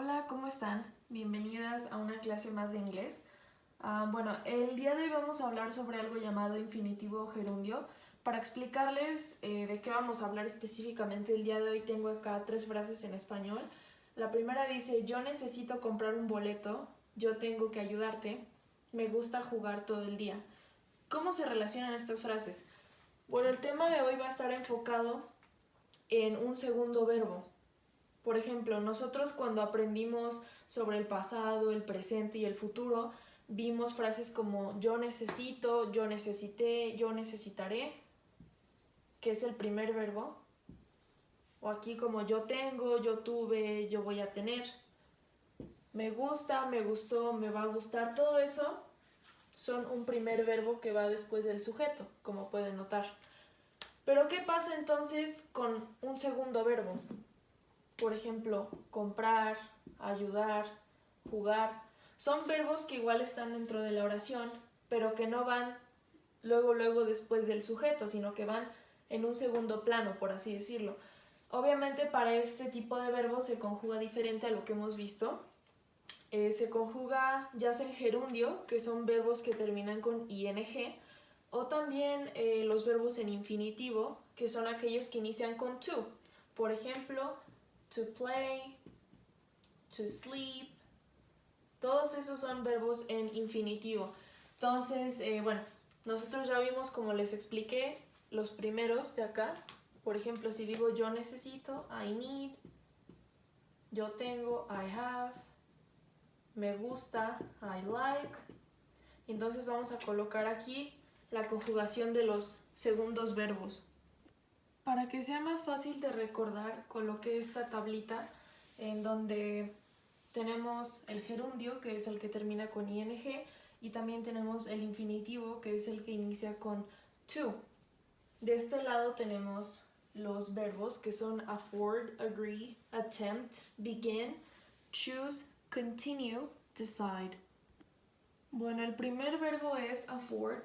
Hola, ¿cómo están? Bienvenidas a una clase más de inglés. Bueno, el día de hoy vamos a hablar sobre algo llamado infinitivo gerundio. Para explicarles de qué vamos a hablar específicamente el día de hoy, tengo acá 3 frases en español. La primera dice: yo necesito comprar un boleto, yo tengo que ayudarte, me gusta jugar todo el día. ¿Cómo se relacionan estas frases? Bueno, el tema de hoy va a estar enfocado en un segundo verbo. Por ejemplo, nosotros cuando aprendimos sobre el pasado, el presente y el futuro, vimos frases como yo necesito, yo necesité, yo necesitaré, que es el primer verbo. O aquí como yo tengo, yo tuve, yo voy a tener. Me gusta, me gustó, me va a gustar, todo eso son un primer verbo que va después del sujeto, como pueden notar. Pero ¿qué pasa entonces con un segundo verbo? Por ejemplo, comprar, ayudar, jugar. Son verbos que igual están dentro de la oración, pero que no van luego después del sujeto, sino que van en un segundo plano, por así decirlo. Obviamente para este tipo de verbos se conjuga diferente a lo que hemos visto. Se conjuga ya sea en gerundio, que son verbos que terminan con ing, o también los verbos en infinitivo, que son aquellos que inician con to. Por ejemplo, to play, to sleep, todos esos son verbos en infinitivo. Entonces, bueno, nosotros ya vimos, como les expliqué, los primeros de acá. Por ejemplo, si digo yo necesito, I need, yo tengo, I have, me gusta, I like. Entonces vamos a colocar aquí la conjugación de los segundos verbos. Para que sea más fácil de recordar, coloqué esta tablita en donde tenemos el gerundio, que es el que termina con ing, y también tenemos el infinitivo, que es el que inicia con to. De este lado tenemos los verbos, que son afford, agree, attempt, begin, choose, continue, decide. Bueno, el primer verbo es afford.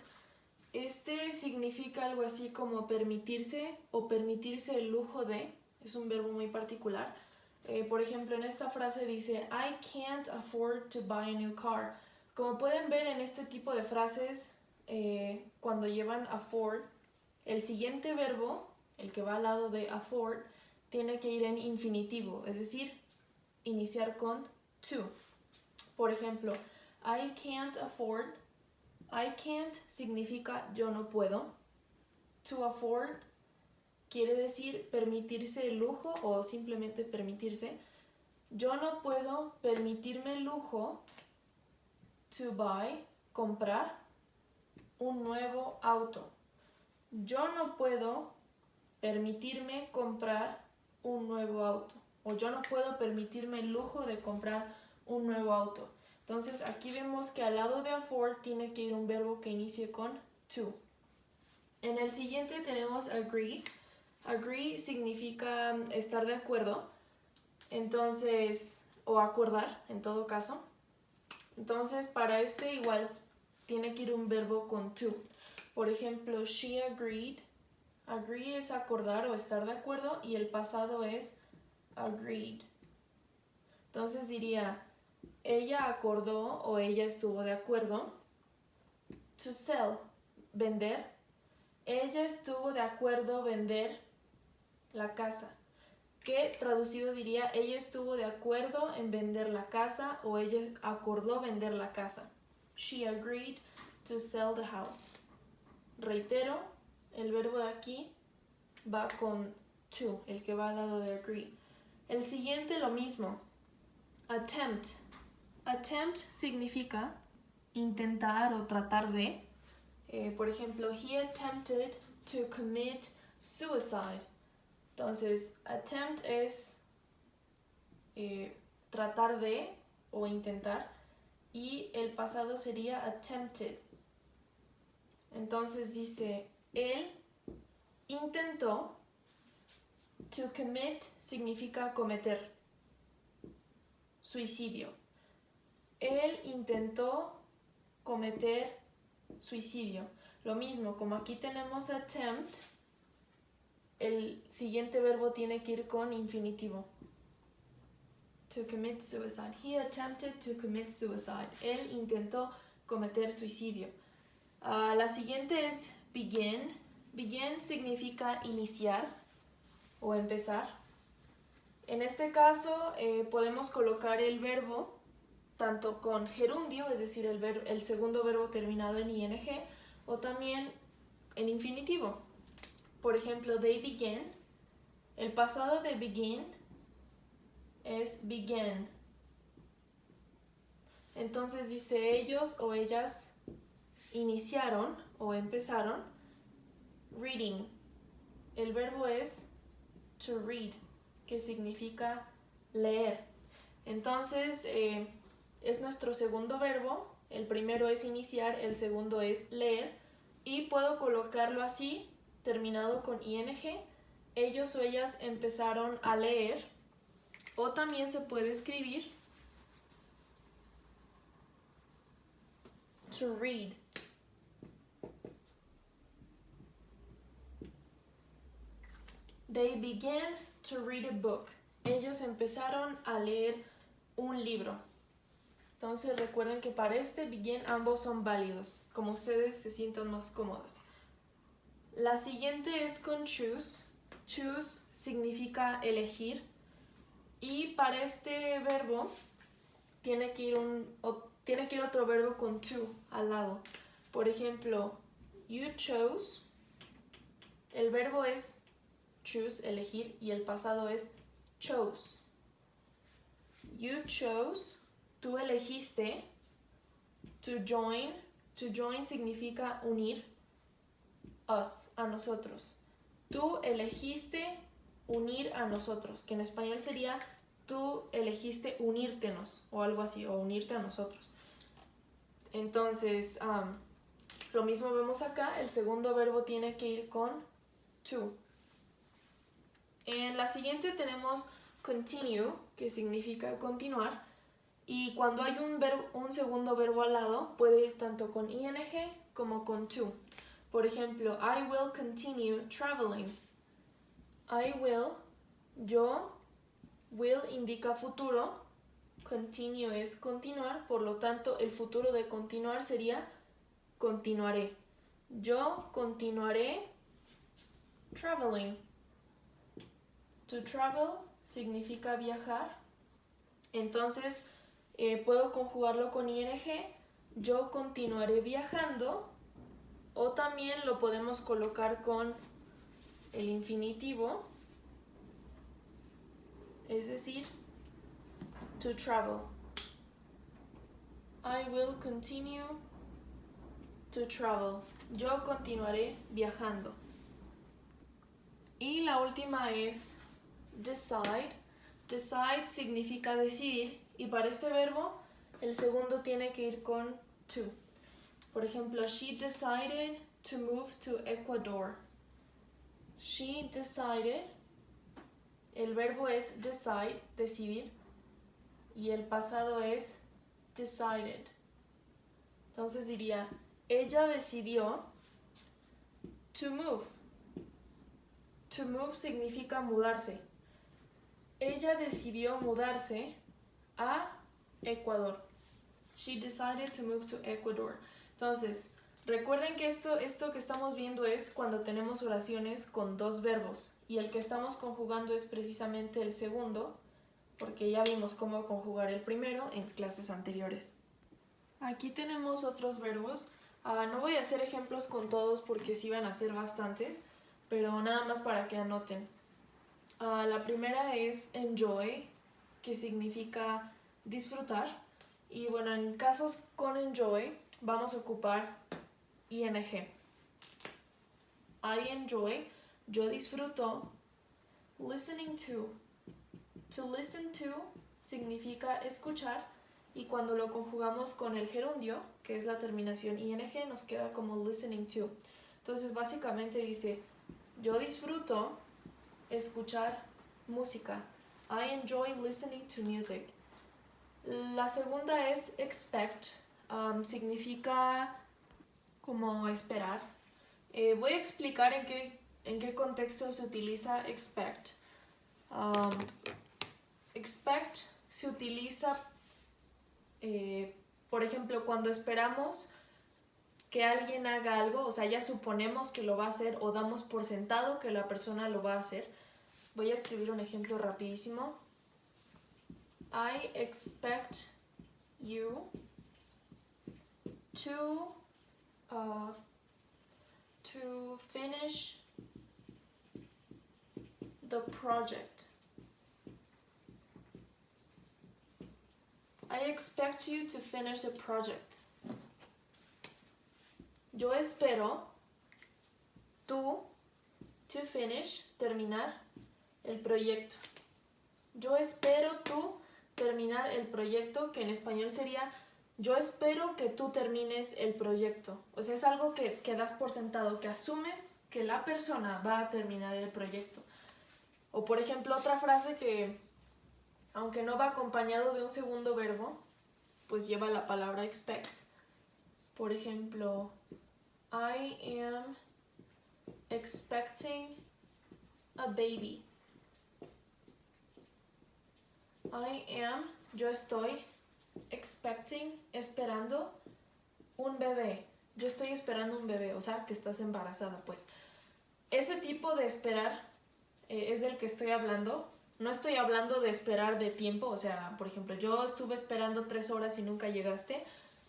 Este significa algo así como permitirse o permitirse el lujo de. Es un verbo muy particular. Por ejemplo, en esta frase dice I can't afford to buy a new car. Como pueden ver en este tipo de frases, cuando llevan afford, el siguiente verbo, el que va al lado de afford, tiene que ir en infinitivo, es decir, iniciar con to. Por ejemplo, I can't afford. I can't significa yo no puedo. To afford quiere decir permitirse el lujo o simplemente permitirse. Yo no puedo permitirme el lujo, to buy, comprar un nuevo auto. Yo no puedo permitirme comprar un nuevo auto. O yo no puedo permitirme el lujo de comprar un nuevo auto. Entonces aquí vemos que al lado de afford tiene que ir un verbo que inicie con to. En el siguiente tenemos agree. Agree significa estar de acuerdo, entonces, o acordar en todo caso. Entonces, para este igual tiene que ir un verbo con to. Por ejemplo, she agreed. Agree es acordar o estar de acuerdo y el pasado es agreed. Entonces diría, ella acordó o ella estuvo de acuerdo. To sell, vender. Ella estuvo de acuerdo vender la casa. Que traducido diría, ella estuvo de acuerdo en vender la casa o ella acordó vender la casa. She agreed to sell the house. Reitero, el verbo de aquí va con to, el que va al lado de agree. El siguiente lo mismo. Attempt. Attempt significa intentar o tratar de. Por ejemplo, he attempted to commit suicide. Entonces, attempt es tratar de o intentar y el pasado sería attempted. Entonces dice, él intentó. To commit significa cometer. Suicidio. Él intentó cometer suicidio. Lo mismo, como aquí tenemos attempt, el siguiente verbo tiene que ir con infinitivo. To commit suicide. He attempted to commit suicide. Él intentó cometer suicidio. La siguiente es begin. Begin significa iniciar o empezar. En este caso podemos colocar el verbo tanto con gerundio, es decir, el segundo verbo terminado en ing, o también en infinitivo. Por ejemplo, they began. El pasado de begin es began. Entonces dice ellos o ellas iniciaron o empezaron reading. El verbo es to read, que significa leer. Entonces es nuestro segundo verbo. El primero es iniciar, el segundo es leer, y puedo colocarlo así, terminado con ing. Ellos o ellas empezaron a leer, o también se puede escribir to read. They began to read a book. Ellos empezaron a leer un libro. Entonces recuerden que para este begin ambos son válidos, como ustedes se sientan más cómodas. La siguiente es con choose. Choose significa elegir, y para este verbo tiene que ir otro verbo con to al lado. Por ejemplo, you chose. El verbo es choose, elegir, y el pasado es chose. You chose. Tú elegiste. To join. To join significa unir. Us, a nosotros. Tú elegiste unir a nosotros, que en español sería tú elegiste unírtenos o algo así, o unirte a nosotros. Entonces, lo mismo vemos acá. El segundo verbo tiene que ir con to. En la siguiente tenemos continue, que significa continuar. Y cuando hay un segundo verbo al lado, puede ir tanto con ing como con to. Por ejemplo, I will continue traveling. I will, yo, will indica futuro, continue es continuar, por lo tanto el futuro de continuar sería continuaré. Yo continuaré traveling. To travel significa viajar. Entonces, puedo conjugarlo con ing. Yo continuaré viajando. O también lo podemos colocar con el infinitivo. Es decir, to travel. I will continue to travel. Yo continuaré viajando. Y la última es decide. Decide significa decidir, y para este verbo el segundo tiene que ir con to. Por ejemplo, she decided to move to Ecuador. She decided. El verbo es decide, decidir, y el pasado es decided. Entonces diría, ella decidió to move. To move significa mudarse. Ella decidió mudarse a Ecuador. She decided to move to Ecuador. Entonces, recuerden que esto que estamos viendo es cuando tenemos oraciones con dos verbos, y el que estamos conjugando es precisamente el segundo, porque ya vimos cómo conjugar el primero en clases anteriores. Aquí tenemos otros verbos. No voy a hacer ejemplos con todos porque sí van a ser bastantes, pero nada más para que anoten. La primera es enjoy, que significa disfrutar. Y bueno, en casos con enjoy vamos a ocupar ing. I enjoy, yo disfruto. Listening to. To listen to significa escuchar, y cuando lo conjugamos con el gerundio, que es la terminación ing, nos queda como listening to. Entonces básicamente dice, yo disfruto escuchar música. I enjoy listening to music. La segunda es expect. Significa como esperar. Voy a explicar en qué contexto se utiliza expect. Expect se utiliza, por ejemplo, cuando esperamos que alguien haga algo, o sea, ya suponemos que lo va a hacer o damos por sentado que la persona lo va a hacer. Voy a escribir un ejemplo rapidísimo. I expect you to finish the project. I expect you to finish the project. Yo espero tú to finish, terminar el proyecto. Yo espero tú terminar el proyecto, que en español sería yo espero que tú termines el proyecto. O sea, es algo que das por sentado, que asumes que la persona va a terminar el proyecto. O por ejemplo, otra frase que, aunque no va acompañado de un segundo verbo, pues lleva la palabra expect. Por ejemplo, I am expecting a baby. I am, yo estoy, expecting, esperando un bebé. Yo estoy esperando un bebé, o sea, que estás embarazada, pues. Ese tipo de esperar es del que estoy hablando. No estoy hablando de esperar de tiempo, o sea, por ejemplo, yo estuve esperando 3 horas y nunca llegaste.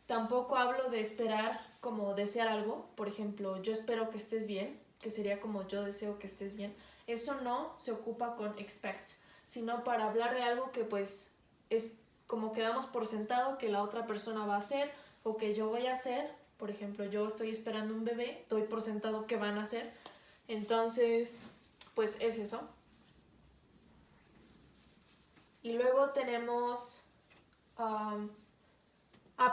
Tampoco hablo de esperar como desear algo. Por ejemplo, yo espero que estés bien, que sería como yo deseo que estés bien. Eso no se ocupa con expects, sino para hablar de algo que pues es como que damos por sentado que la otra persona va a hacer o que yo voy a hacer. Por ejemplo, yo estoy esperando un bebé, doy por sentado que van a hacer. Entonces, pues es eso. Y luego tenemos...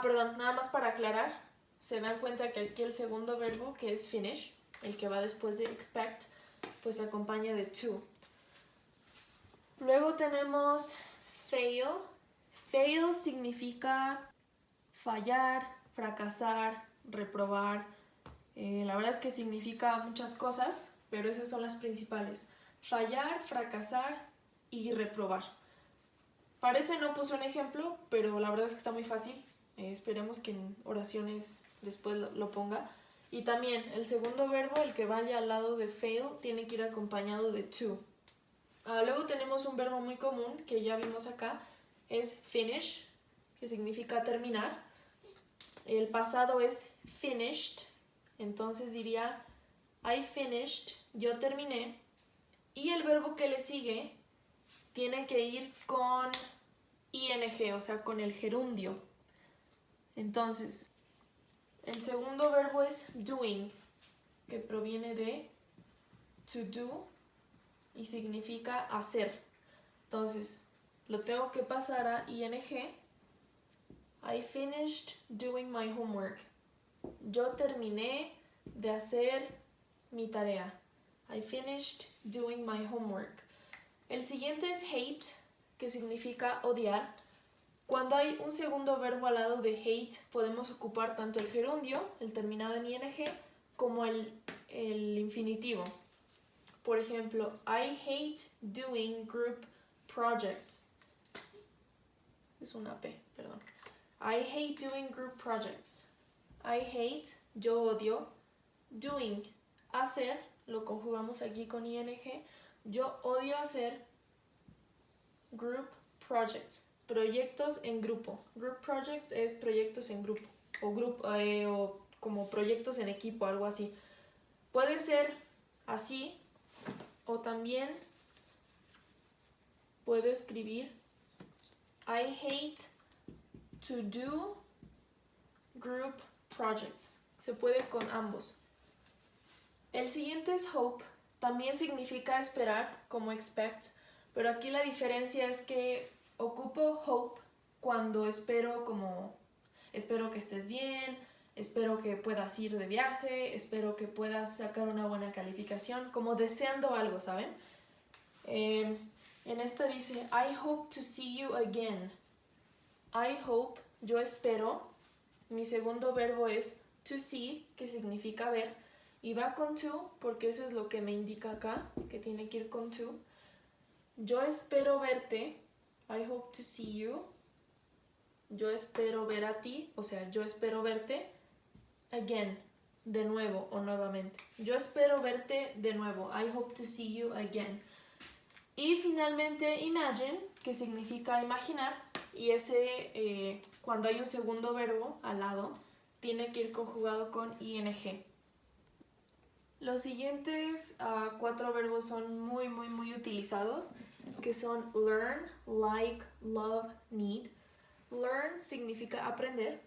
perdón, nada más para aclarar. Se dan cuenta que aquí el segundo verbo, que es finish, el que va después de expect, pues se acompaña de to. Luego tenemos fail. Fail significa fallar, fracasar, reprobar. La verdad es que significa muchas cosas, pero esas son las principales. Fallar, fracasar y reprobar. Parece no puse un ejemplo, pero la verdad es que está muy fácil. Esperemos que en oraciones después lo ponga. Y también el segundo verbo, el que vaya al lado de fail, tiene que ir acompañado de to. Luego tenemos un verbo muy común que ya vimos acá, es finish, que significa terminar. El pasado es finished, entonces diría I finished, yo terminé. Y el verbo que le sigue tiene que ir con ing, o sea, con el gerundio. Entonces, el segundo verbo es doing, que proviene de to do y significa hacer. Entonces, lo tengo que pasar a ing. I finished doing my homework. Yo terminé de hacer mi tarea. I finished doing my homework. El siguiente es hate, que significa odiar. Cuando hay un segundo verbo al lado de hate, podemos ocupar tanto el gerundio, el terminado en ing, como el infinitivo. Por ejemplo, I hate doing group projects. Es una P, perdón. I hate doing group projects. I hate, yo odio. Doing, hacer, lo conjugamos aquí con ing. Yo odio hacer group projects, proyectos en grupo. Group projects es proyectos en grupo o como proyectos en equipo, algo así. Puede ser así o también puedo escribir I hate to do group projects. Se puede con ambos. El siguiente es hope. También significa esperar, como expect, pero aquí la diferencia es que ocupo hope cuando espero que estés bien, espero que puedas ir de viaje, espero que puedas sacar una buena calificación, como deseando algo, ¿saben? En esta dice, I hope to see you again. I hope, yo espero. Mi segundo verbo es to see, que significa ver, y va con to, porque eso es lo que me indica acá, que tiene que ir con to. Yo espero verte I hope to see you. Yo espero ver a ti, o sea, yo espero verte. Again, de nuevo o nuevamente. Yo espero verte de nuevo. I hope to see you again. Y finalmente, imagine, que significa imaginar. Y ese, cuando hay un segundo verbo al lado, tiene que ir conjugado con ing. Los siguientes 4 verbos son muy utilizados, que son learn, like, love, need. Learn significa aprender,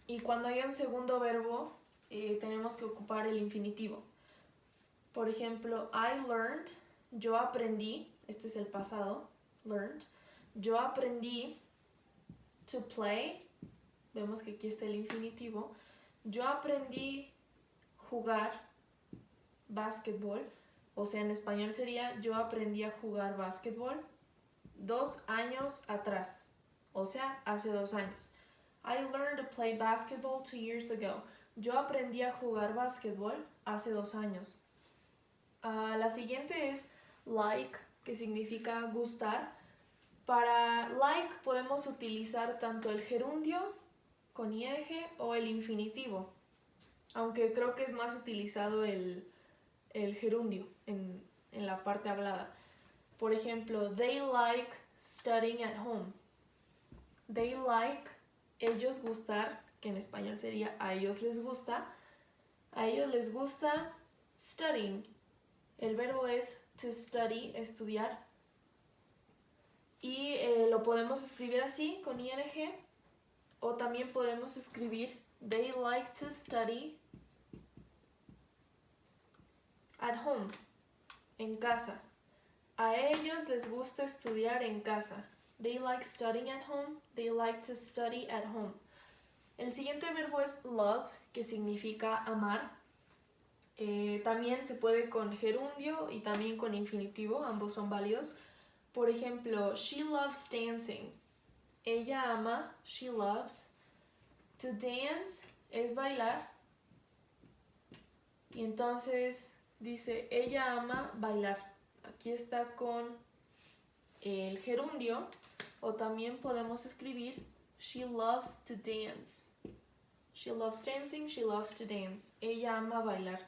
y cuando hay un segundo verbo tenemos que ocupar el infinitivo. Por ejemplo, I learned, yo aprendí, este es el pasado, learned. Yo aprendí to play, vemos que aquí está el infinitivo. Yo aprendí jugar básquetbol, o sea, en español sería yo aprendí a jugar básquetbol 2 años atrás, o sea, hace 2 años. I learned to play basketball 2 years ago. Yo aprendí a jugar básquetbol hace 2 años. La siguiente es like, que significa gustar. Para like podemos utilizar tanto el gerundio con ing o el infinitivo, aunque creo que es más utilizado el gerundio en la parte hablada. Por ejemplo, they like studying at home. They like, ellos gustar, que en español sería a ellos les gusta. A ellos les gusta studying. El verbo es to study, estudiar. Y lo podemos escribir así, con ing, o también podemos escribir they like to study at home, en casa. A ellos les gusta estudiar en casa. They like studying at home. They like to study at home. El siguiente verbo es love, que significa amar. También se puede con gerundio y también con infinitivo, ambos son válidos. Por ejemplo, she loves dancing. Ella ama, she loves. To dance es bailar. Y entonces dice, ella ama bailar. Aquí está con el gerundio, o también podemos escribir she loves to dance. She loves dancing, she loves to dance. Ella ama bailar.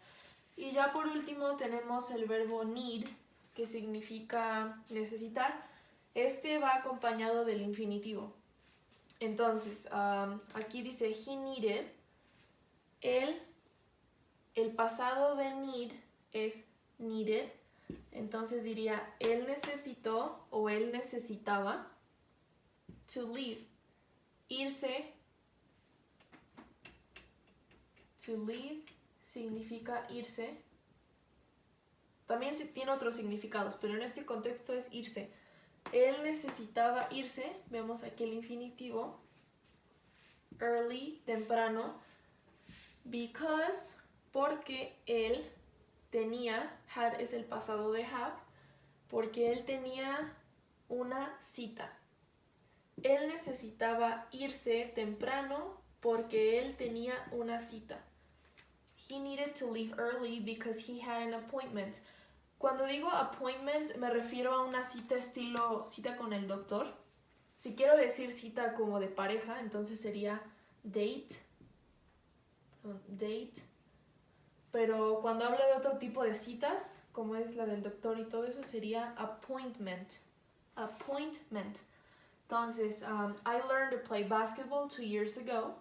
Y ya por último tenemos el verbo need, que significa necesitar. Este va acompañado del infinitivo. Entonces, aquí dice he needed. El pasado de need es needed. Entonces diría, él necesitó o él necesitaba to leave, irse. To leave significa irse. También tiene otros significados, pero en este contexto es irse. Él necesitaba irse, vemos aquí el infinitivo. Early, temprano. Because, porque él tenía, had es el pasado de have, porque él tenía una cita. Él necesitaba irse temprano porque él tenía una cita. He needed to leave early because he had an appointment. Cuando digo appointment me refiero a una cita estilo cita con el doctor. Si quiero decir cita como de pareja, entonces sería date. Pero cuando hablo de otro tipo de citas, como es la del doctor y todo eso, sería appointment. Entonces, I learned to play basketball 2 years ago.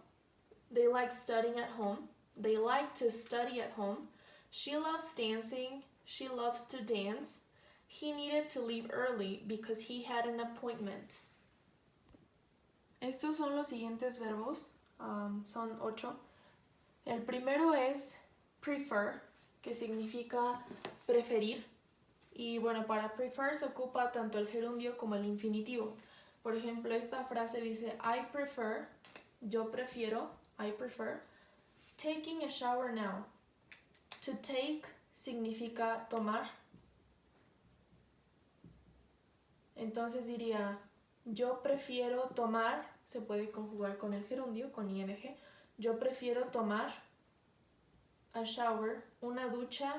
They like studying at home. They like to study at home. She loves dancing. She loves to dance. He needed to leave early because he had an appointment. Estos son los siguientes verbos. Son 8. El primero es prefer, que significa preferir. Y bueno, para prefer se ocupa tanto el gerundio como el infinitivo. Por ejemplo, esta frase dice I prefer, yo prefiero, I prefer, taking a shower now. To take significa tomar. Entonces diría, yo prefiero tomar, se puede conjugar con el gerundio, con ing. Yo prefiero tomar a shower, una ducha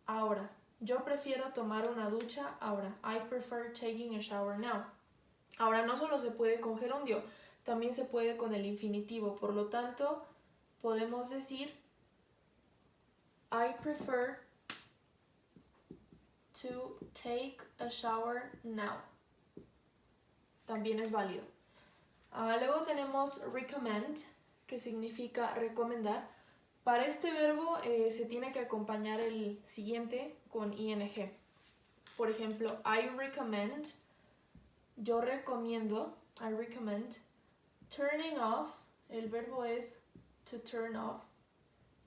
ahora. Yo prefiero tomar una ducha ahora. I prefer taking a shower now. Ahora, no solo se puede con gerundio, también se puede con el infinitivo. Por lo tanto, podemos decir I prefer to take a shower now. También es válido. Luego tenemos recommend, que significa recomendar. Para este verbo se tiene que acompañar el siguiente con ing. Por ejemplo, I recommend, yo recomiendo, I recommend, turning off, el verbo es to turn off,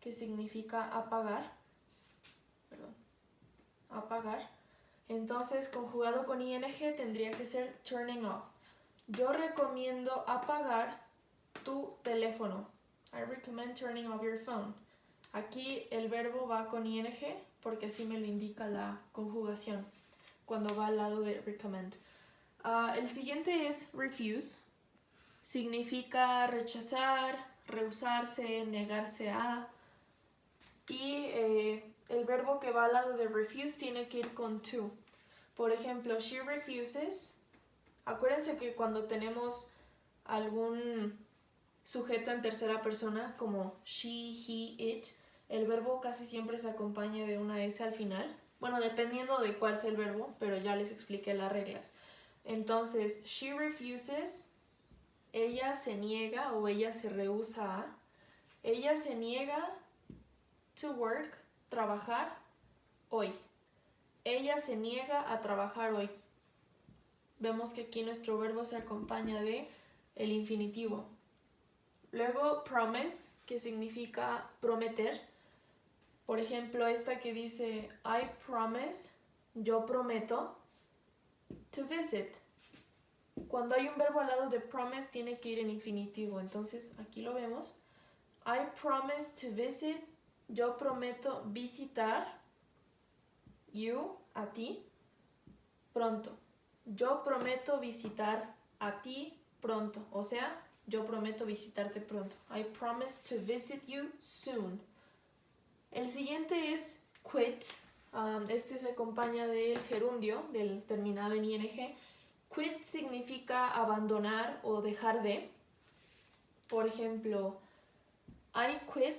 que significa apagar. Apagar. Entonces, conjugado con ing tendría que ser turning off. Yo recomiendo apagar tu teléfono. I recommend turning off your phone. Aquí el verbo va con ing porque así me lo indica la conjugación cuando va al lado de recommend. El siguiente es refuse. Significa rechazar, rehusarse, negarse a. Y el verbo que va al lado de refuse tiene que ir con to. Por ejemplo, she refuses. Acuérdense que cuando tenemos algún sujeto en tercera persona como she, he, it, el verbo casi siempre se acompaña de una S al final. Bueno, dependiendo de cuál sea el verbo, pero ya les expliqué las reglas. Entonces, she refuses, ella se niega o ella se rehúsa a. Ella se niega to work, trabajar hoy. Ella se niega a trabajar hoy. Vemos que aquí nuestro verbo se acompaña de el infinitivo. Luego promise, que significa prometer. Por ejemplo, esta que dice I promise, yo prometo, to visit. Cuando hay un verbo al lado de promise tiene que ir en infinitivo. Entonces aquí lo vemos. I promise to visit, yo prometo visitar, you, a ti, pronto. Yo prometo visitar a ti pronto. O sea, yo prometo visitarte pronto. I promise to visit you soon. El siguiente es quit. Este se acompaña del gerundio, del terminado en ing. Quit significa abandonar o dejar de. Por ejemplo, I quit.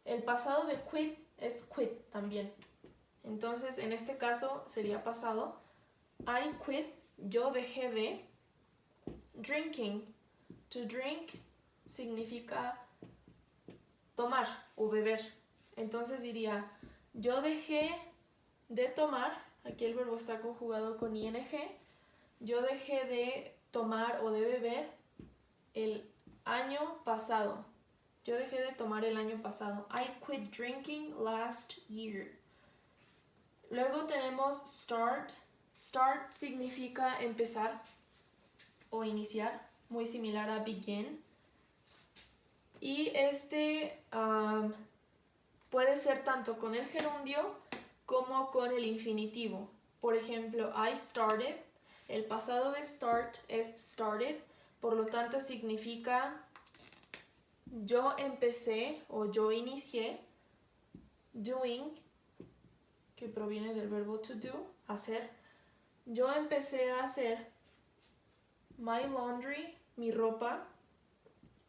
El pasado de quit es quit también. Entonces, en este caso sería pasado. I quit, yo dejé de. Drinking. To drink significa tomar o beber. Entonces diría, yo dejé de tomar, aquí el verbo está conjugado con ing, yo dejé de tomar o de beber el año pasado. Yo dejé de tomar el año pasado. I quit drinking last year. Luego tenemos start. Start significa empezar o iniciar, muy similar a begin. Y este puede ser tanto con el gerundio como con el infinitivo. Por ejemplo, I started. El pasado de start es started, por lo tanto significa yo empecé o yo inicié. Doing, que proviene del verbo to do, hacer. Yo empecé a hacer my laundry, mi ropa,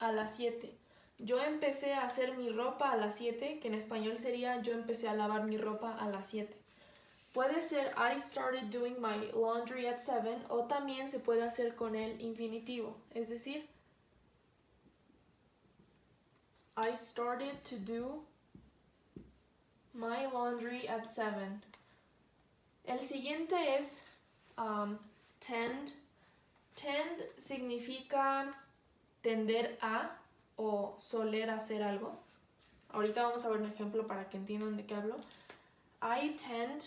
a las 7. Yo empecé a hacer mi ropa a las 7, que en español sería yo empecé a lavar mi ropa a las 7. Puede ser I started doing my laundry at 7 o también se puede hacer con el infinitivo, es decir, I started to do my laundry at 7. El siguiente es tend. Tend significa tender a o soler hacer algo. Ahorita vamos a ver un ejemplo para que entiendan de qué hablo. I tend,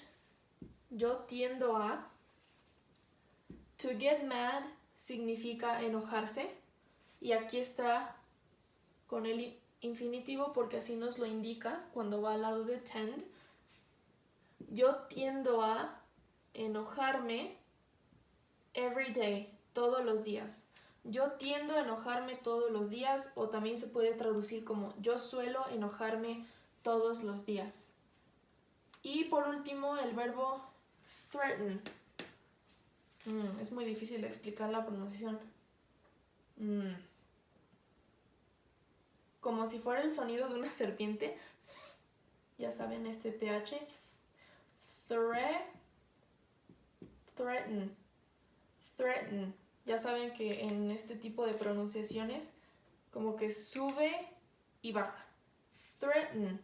yo tiendo a. To get mad significa enojarse. Y aquí está con el infinitivo porque así nos lo indica cuando va al lado de tend. Yo tiendo a enojarme every day, todos los días. Yo tiendo a enojarme todos los días o también se puede traducir como yo suelo enojarme todos los días. Y por último, el verbo Threaten. Es muy difícil de explicar la pronunciación. Como si fuera el sonido de una serpiente. Ya saben, este TH. Threaten. Threaten. Ya saben que en este tipo de pronunciaciones como que sube y baja. Threaten.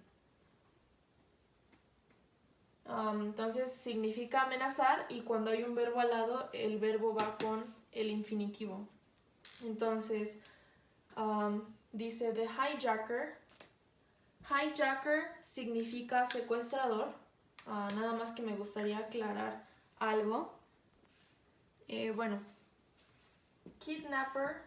Entonces significa amenazar y cuando hay un verbo al lado, el verbo va con el infinitivo. Entonces, dice the hijacker. Hijacker significa secuestrador. Nada más que me gustaría aclarar algo. Bueno, kidnapper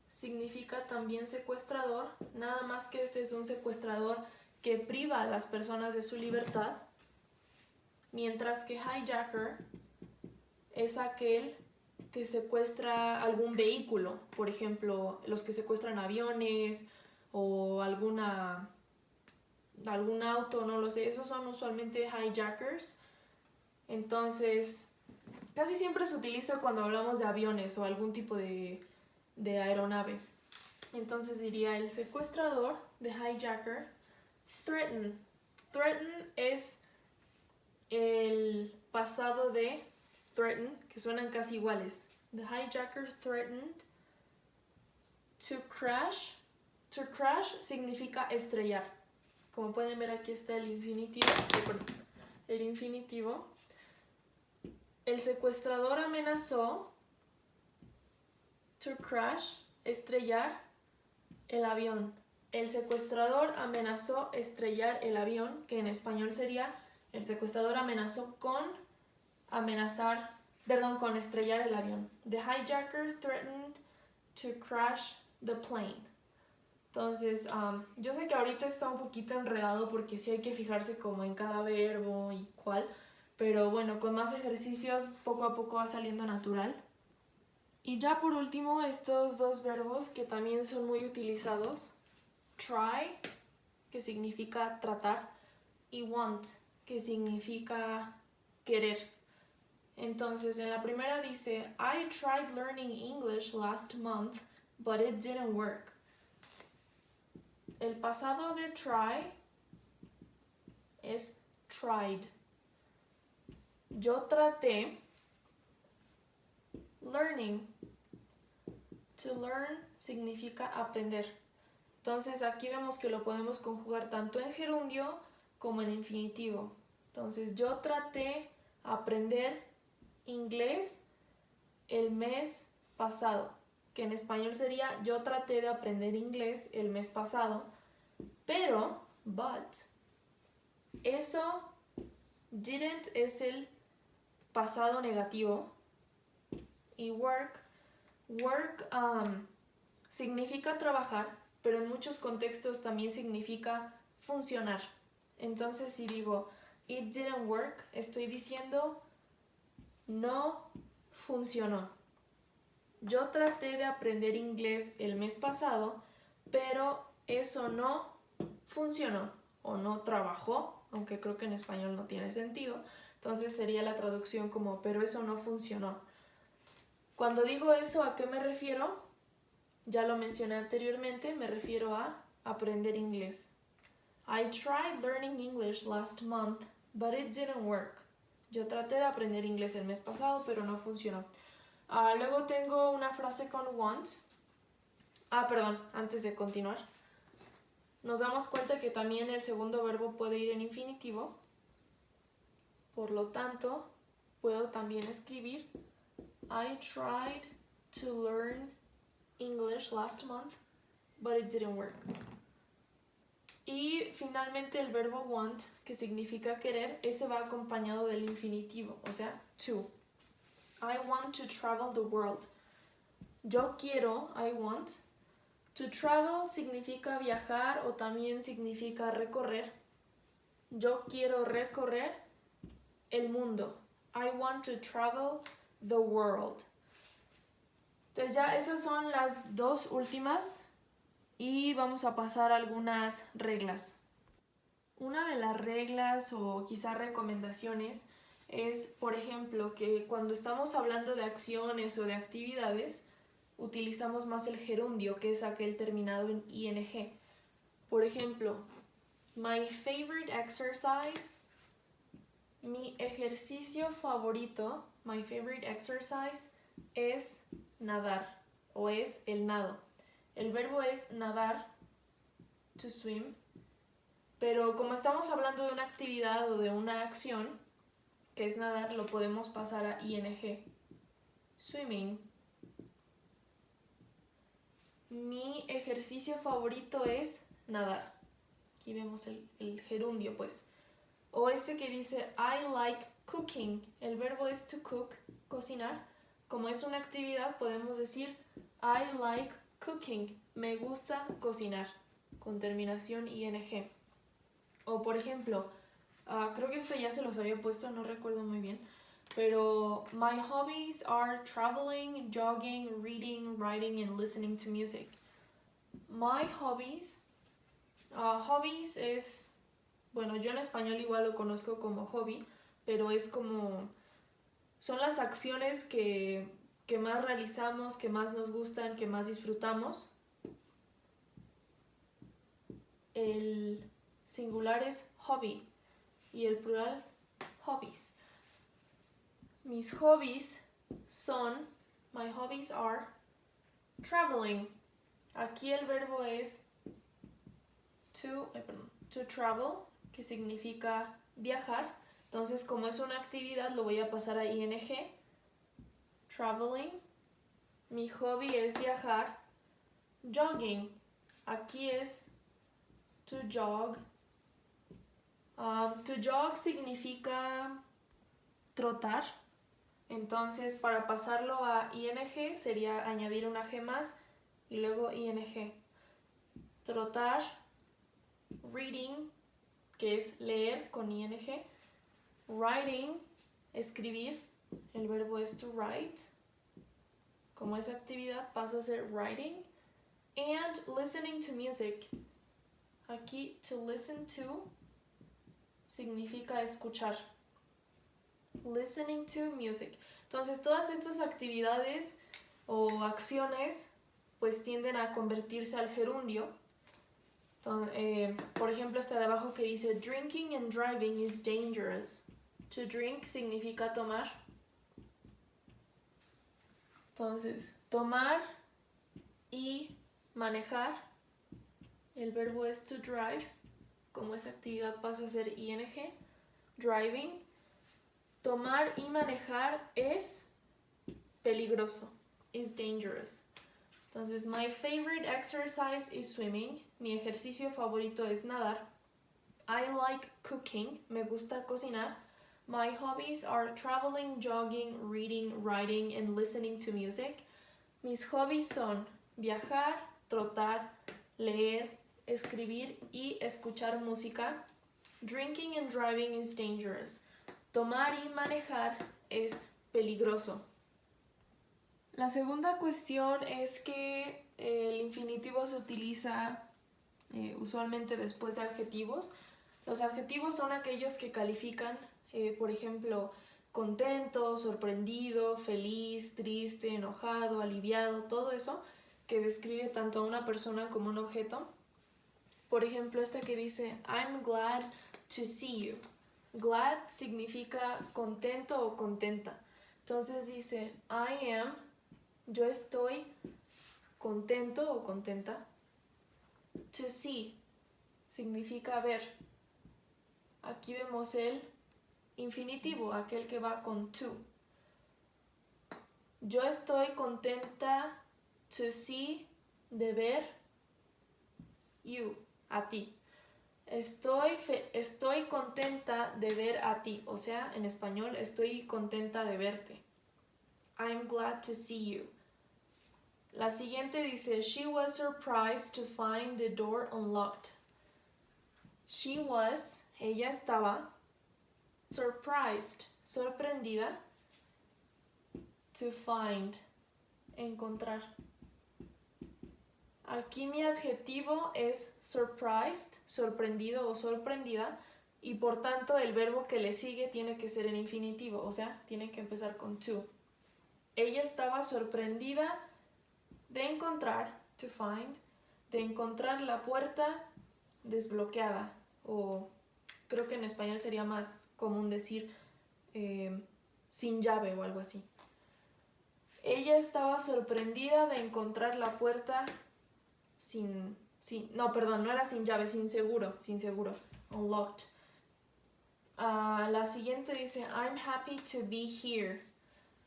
significa también secuestrador, nada más que este es un secuestrador que priva a las personas de su libertad, mientras que hijacker es aquel que secuestra algún vehículo, por ejemplo, los que secuestran aviones o algún auto, no lo sé, esos son usualmente hijackers. Entonces, casi siempre se utiliza cuando hablamos de aviones o algún tipo de aeronave. Entonces diría el secuestrador, the hijacker. Threaten. Threaten es el pasado de threaten, que suenan casi iguales. The hijacker threatened to crash. To crash significa estrellar. Como pueden ver, aquí está el infinitivo. El infinitivo. El secuestrador amenazó to crash, estrellar el avión. El secuestrador amenazó estrellar el avión, que en español sería el secuestrador amenazó con estrellar el avión. The hijacker threatened to crash the plane. Entonces, yo sé que ahorita está un poquito enredado porque sí hay que fijarse como en cada verbo y cuál, pero bueno, con más ejercicios poco a poco va saliendo natural. Y ya por último, estos dos verbos que también son muy utilizados. Try, que significa tratar, y want, que significa querer. Entonces, en la primera dice, I tried learning English last month, but it didn't work. El pasado de try es tried. Yo traté. Learning. To learn significa aprender. Entonces aquí vemos que lo podemos conjugar tanto en gerundio como en infinitivo. Entonces yo traté aprender inglés el mes pasado, que en español sería yo traté de aprender inglés el mes pasado, pero, but, eso, didn't es el pasado negativo y work significa trabajar, pero en muchos contextos también significa funcionar. Entonces si digo it didn't work, estoy diciendo no funcionó. Yo traté de aprender inglés el mes pasado, pero eso no funcionó o no trabajó, aunque creo que en español no tiene sentido. Entonces sería la traducción como pero eso no funcionó. Cuando digo eso, ¿a qué me refiero? Ya lo mencioné anteriormente, me refiero a aprender inglés. I tried learning English last month, but it didn't work. Yo traté de aprender inglés el mes pasado, pero no funcionó. Luego tengo una frase con want. Perdón, antes de continuar. Nos damos cuenta que también el segundo verbo puede ir en infinitivo. Por lo tanto, puedo también escribir I tried to learn English last month, but it didn't work. Y finalmente el verbo want, que significa querer, ese va acompañado del infinitivo, o sea, to. I want to travel the world. Yo quiero, I want. To travel significa viajar o también significa recorrer. Yo quiero recorrer el mundo. I want to travel the world. Entonces ya esas son las dos últimas y vamos a pasar a algunas reglas. una de las reglas o quizás recomendaciones es, por ejemplo, que cuando estamos hablando de acciones o de actividades, utilizamos más el gerundio, que es aquel terminado en ing. Por ejemplo, my favorite exercise, mi ejercicio favorito, my favorite exercise, es nadar o es el nado. El verbo es nadar, to swim, pero como estamos hablando de una actividad o de una acción, que es nadar, lo podemos pasar a ing. Swimming. Mi ejercicio favorito es nadar. Aquí vemos el gerundio, pues. O este que dice I like cooking. El verbo es to cook, cocinar. Como es una actividad, podemos decir I like cooking. Me gusta cocinar. Con terminación ing. O por ejemplo, creo que esto ya se los había puesto, no recuerdo muy bien. Pero my hobbies are traveling, jogging, reading, writing and listening to music. My hobbies. Hobbies es, bueno, yo en español igual lo conozco como hobby, pero es como, son las acciones que más realizamos, que más nos gustan, que más disfrutamos. El singular es hobby y el plural hobbies. Mis hobbies son, my hobbies are traveling. Aquí el verbo es to travel, que significa viajar. Entonces, como es una actividad, lo voy a pasar a ing. Traveling. Mi hobby es viajar. Jogging. Aquí es to jog. To jog significa trotar. Entonces, para pasarlo a ing sería añadir una g más y luego ing. Trotar. Reading, que es leer con ing. Writing, escribir. El verbo es to write. Como esa actividad pasa a ser writing. And listening to music. Aquí to listen to significa escuchar. Listening to music. Entonces todas estas actividades o acciones pues tienden a convertirse al gerundio. Entonces, por ejemplo, esta de abajo que dice drinking and driving is dangerous. To drink significa tomar. Entonces, tomar y manejar. El verbo es to drive. Como esa actividad pasa a ser ing. Driving. Tomar y manejar es peligroso. Is dangerous. Entonces, my favorite exercise is swimming. Mi ejercicio favorito es nadar. I like cooking. Me gusta cocinar. My hobbies are traveling, jogging, reading, writing, and listening to music. Mis hobbies son viajar, trotar, leer, escribir y escuchar música. Drinking and driving is dangerous. Tomar y manejar es peligroso. La segunda cuestión es que el infinitivo se utiliza usualmente después de adjetivos. Los adjetivos son aquellos que califican, por ejemplo, contento, sorprendido, feliz, triste, enojado, aliviado, todo eso que describe tanto a una persona como a un objeto. Por ejemplo, esta que dice I'm glad to see you. Glad significa contento o contenta. Entonces dice I am, yo estoy contento o contenta. To see significa ver. Aquí vemos el infinitivo, aquel que va con to. Yo estoy contenta to see, de ver you, a ti. Estoy contenta de ver a ti, o sea, en español, estoy contenta de verte. I'm glad to see you. La siguiente dice, she was surprised to find the door unlocked. She was, ella estaba, surprised, sorprendida, to find, encontrar. Aquí mi adjetivo es surprised, sorprendido o sorprendida, y por tanto el verbo que le sigue tiene que ser en infinitivo, o sea, tiene que empezar con to. Ella estaba sorprendida de encontrar, to find, de encontrar la puerta desbloqueada, o creo que en español sería más común decir sin llave o algo así. Ella estaba sorprendida de encontrar la puerta no era sin llave, sin seguro, unlocked. La siguiente dice, I'm happy to be here.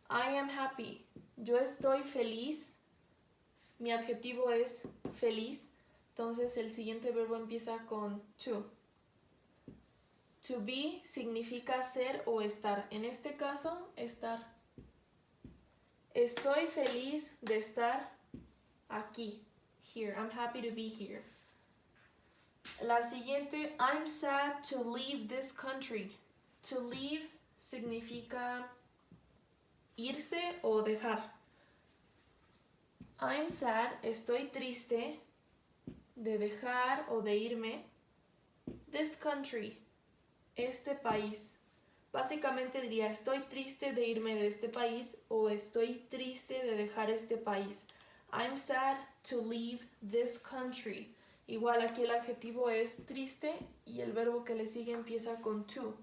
I am happy. Yo estoy feliz. Mi adjetivo es feliz. Entonces el siguiente verbo empieza con to. To be significa ser o estar. En este caso, estar. Estoy feliz de estar aquí. Here. I'm happy to be here. La siguiente, I'm sad to leave this country. To leave significa irse o dejar. I'm sad, estoy triste de dejar o de irme. This country, este país. Básicamente diría, estoy triste de irme de este país o estoy triste de dejar este país. I'm sad to leave this country. Igual aquí el adjetivo es triste y el verbo que le sigue empieza con to.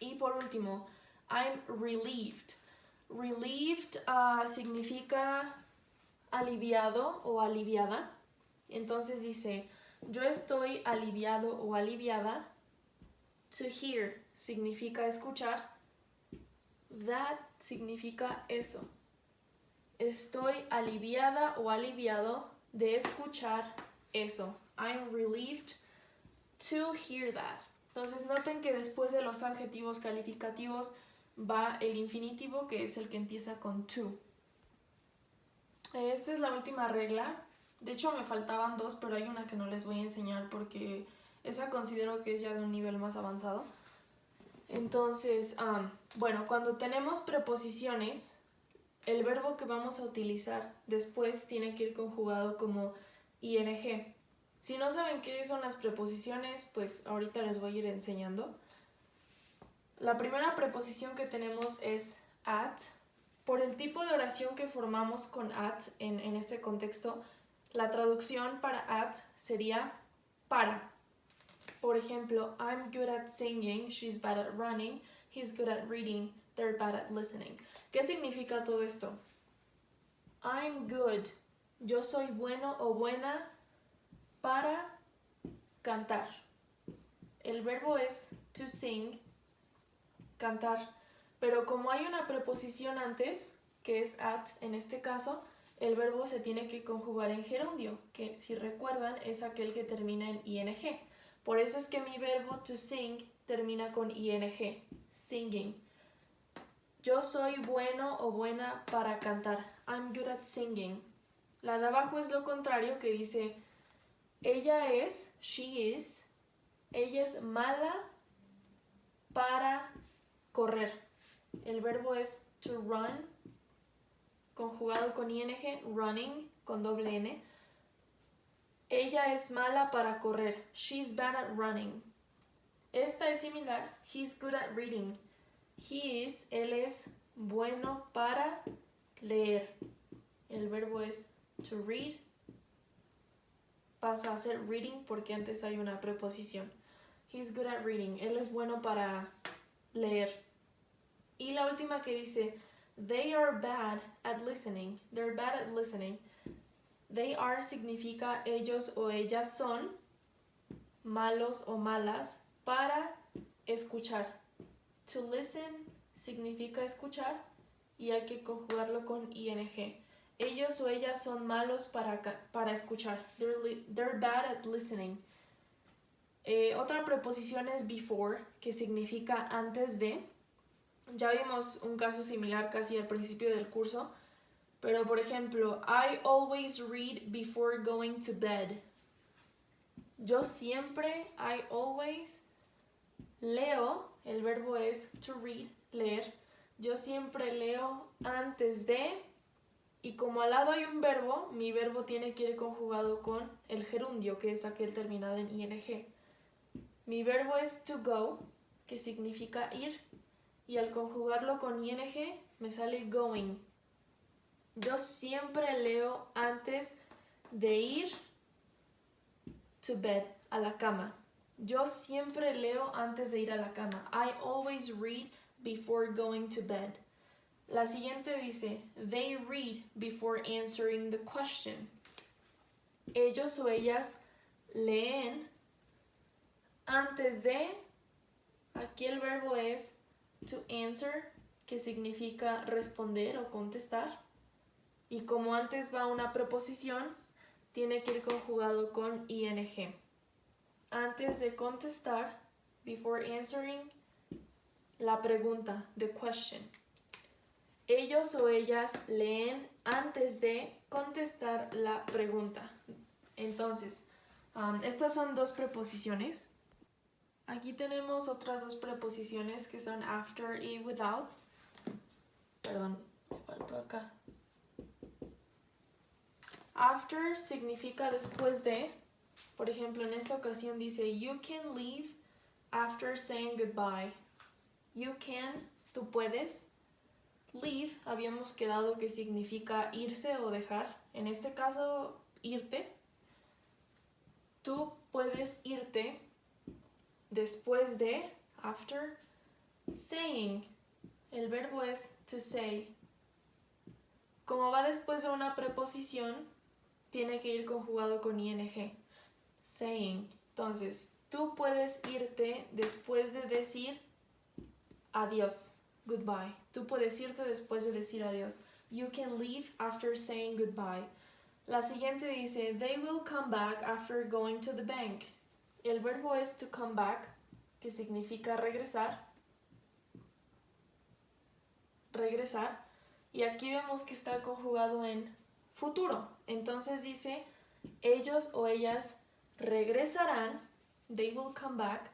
Y por último, I'm relieved. Relieved significa aliviado o aliviada. Entonces dice, yo estoy aliviado o aliviada. To hear significa escuchar. That significa eso. Estoy aliviada o aliviado de escuchar eso. I'm relieved to hear that. Entonces noten que después de los adjetivos calificativos va el infinitivo, que es el que empieza con to. Esta es la última regla. De hecho me faltaban dos, pero hay una que no les voy a enseñar porque esa considero que es ya de un nivel más avanzado. Entonces, bueno, cuando tenemos preposiciones, el verbo que vamos a utilizar después tiene que ir conjugado como ing. Si no saben qué son las preposiciones, pues ahorita les voy a ir enseñando. La primera preposición que tenemos es at. Por el tipo de oración que formamos con at en este contexto, la traducción para at sería para. Por ejemplo, I'm good at singing, she's bad at running, he's good at reading, they're bad at listening. ¿Qué significa todo esto? I'm good. Yo soy bueno o buena para cantar. El verbo es to sing, cantar. Pero como hay una preposición antes, que es at en este caso, el verbo se tiene que conjugar en gerundio, que si recuerdan es aquel que termina en ing. Por eso es que mi verbo to sing termina con ing, singing. Yo soy bueno o buena para cantar. I'm good at singing. La de abajo es lo contrario, que dice ella es, she is, ella es mala para correr. El verbo es to run, conjugado con ing, running, con doble n. Ella es mala para correr. She's bad at running. Esta es similar. He's good at reading. Él es bueno para leer. El verbo es to read. Pasa a ser reading porque antes hay una preposición. He's good at reading. Él es bueno para leer. Y la última que dice, they are bad at listening. They're bad at listening. They are significa ellos o ellas son malos o malas para escuchar. To listen significa escuchar y hay que conjugarlo con ing. Ellos o ellas son malos para escuchar. They're bad at listening. Otra preposición es before, que significa antes de. Ya vimos un caso similar casi al principio del curso, pero por ejemplo, I always read before going to bed. Yo siempre, I always, leo, el verbo es to read, leer. Yo siempre leo antes de Y como al lado hay un verbo, mi verbo tiene que ir conjugado con el gerundio, que es aquel terminado en ing. Mi verbo es to go, que significa ir, y al conjugarlo con ing me sale going. Yo siempre leo antes de ir to bed, a la cama. Yo siempre leo antes de ir a la cama. I always read before going to bed. La siguiente dice, they read before answering the question. Ellos o ellas leen antes de, aquí el verbo es to answer, que significa responder o contestar. Y como antes va una preposición, tiene que ir conjugado con ing. Antes de contestar, before answering, la pregunta, the question. Ellos o ellas leen antes de contestar la pregunta. Entonces, estas son dos preposiciones. Aquí tenemos otras dos preposiciones que son after y without. Perdón, me faltó acá. After significa después de. Por ejemplo, en esta ocasión dice, you can leave after saying goodbye. You can, tú puedes. Leave, habíamos quedado que significa irse o dejar. En este caso, irte. Tú puedes irte después de, after, saying. El verbo es to say. Como va después de una preposición, tiene que ir conjugado con ing. Saying. Entonces, tú puedes irte después de decir adiós. Goodbye. Tú puedes irte después de decir adiós. You can leave after saying goodbye. La siguiente dice, they will come back after going to the bank. El verbo es to come back, que significa regresar. Regresar. Y aquí vemos que está conjugado en futuro. Entonces dice, ellos o ellas regresarán. They will come back.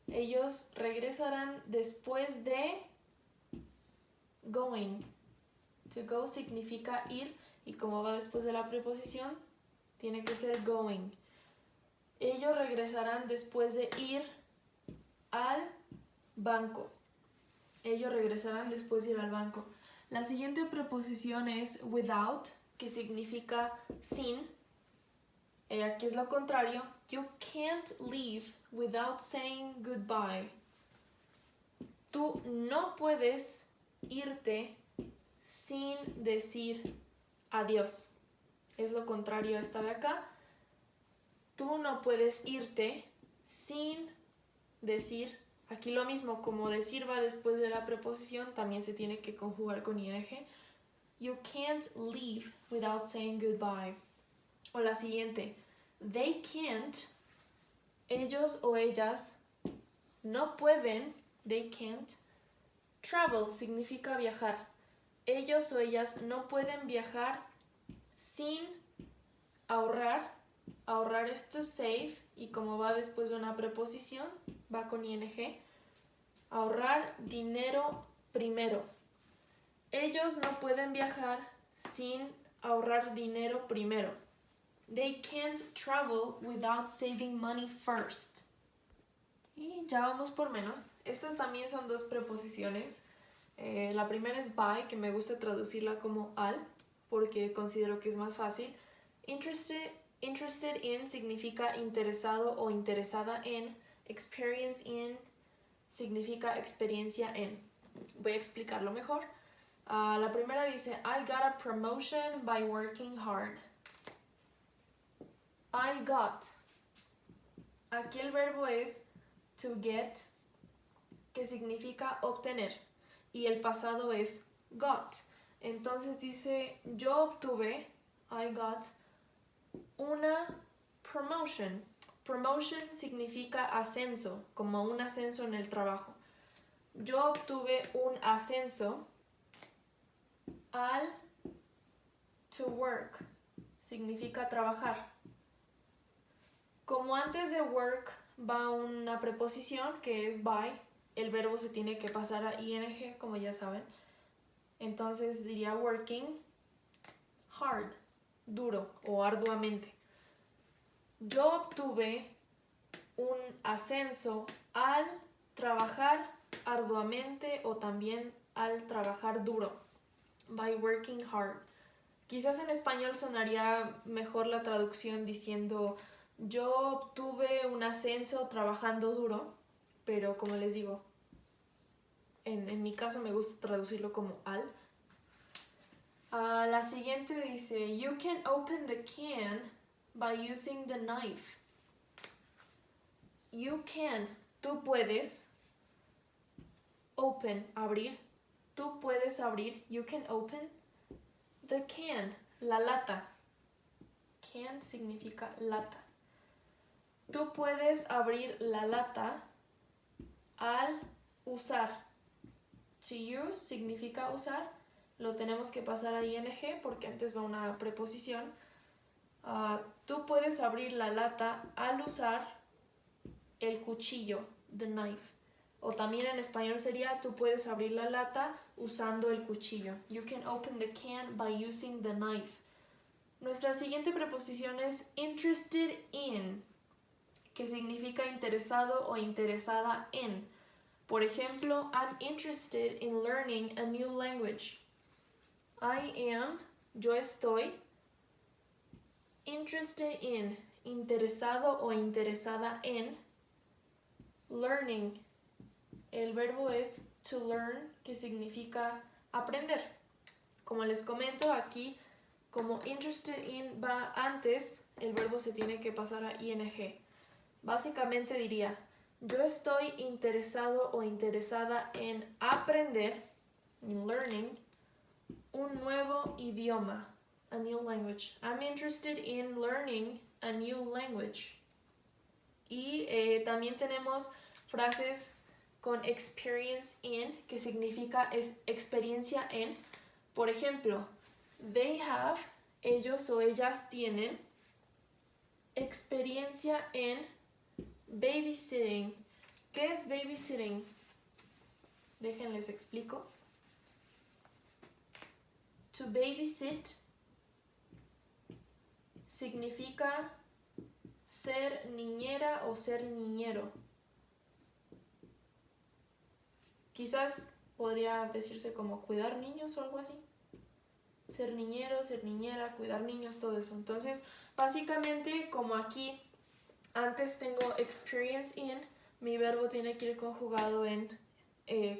Ellos regresarán después de going. To go significa ir y como va después de la preposición, tiene que ser going. Ellos regresarán después de ir al banco. Ellos regresarán después de ir al banco. La siguiente preposición es without, que significa sin. Aquí es lo contrario. You can't leave without saying goodbye. Tú no puedes irte sin decir adiós. Es lo contrario a esta de acá. Tú no puedes irte sin decir, aquí lo mismo, como decir va después de la preposición, también se tiene que conjugar con ing. You can't leave without saying goodbye. O la siguiente, they can't, ellos o ellas no pueden, they can't, travel significa viajar. Ellos o ellas no pueden viajar sin ahorrar. Ahorrar es to save y como va después de una preposición, va con ing. Ahorrar dinero primero. Ellos no pueden viajar sin ahorrar dinero primero. They can't travel without saving money first. Y ya vamos por menos. Estas también son dos preposiciones. La primera es by, que me gusta traducirla como al, porque considero que es más fácil. Interested in significa interesado o interesada en. Experience in significa experiencia en. Voy a explicarlo mejor. La primera dice, I got a promotion by working hard. I got. Aquí el verbo es to get, que significa obtener. Y el pasado es got. Entonces dice, yo obtuve, I got, una promotion. Promotion significa ascenso, como un ascenso en el trabajo. Yo obtuve un ascenso al to work. Significa trabajar. Como antes de work va una preposición que es by, el verbo se tiene que pasar a ing, como ya saben. Entonces diría working. hard, duro o arduamente. Yo obtuve un ascenso al trabajar arduamente o también al trabajar duro. By working hard. Quizás en español sonaría mejor la traducción diciendo yo obtuve un ascenso trabajando duro, pero como les digo, en mi caso me gusta traducirlo como al. La siguiente dice, you can open the can by using the knife. You can, tú puedes, open, abrir, tú puedes abrir, you can open the can, la lata. Can significa lata. Tú puedes abrir la lata al usar. To use significa usar. Lo tenemos que pasar a ing porque antes va una preposición. Tú puedes abrir la lata al usar el cuchillo, the knife. O también en español sería tú puedes abrir la lata usando el cuchillo. You can open the can by using the knife. Nuestra siguiente preposición es interested in, que significa interesado o interesada en. Por ejemplo, I'm interested in learning a new language. I am, yo estoy, interested in, interesado o interesada en, learning. El verbo es to learn, que significa aprender. Como les comento aquí, como interested in va antes, el verbo se tiene que pasar a ing. Básicamente diría, yo estoy interesado o interesada en aprender, in learning, un nuevo idioma, a new language. I'm interested in learning a new language. Y también tenemos frases con experience in, que significa es experiencia en. Por ejemplo, they have, ellos o ellas tienen, experiencia en babysitting. ¿Qué es babysitting? Déjenles explico. To babysit significa ser niñera o ser niñero. Quizás podría decirse como cuidar niños o algo así. Ser niñero, ser niñera, cuidar niños, todo eso. Entonces, básicamente, como aquí antes tengo experience in, mi verbo tiene que ir conjugado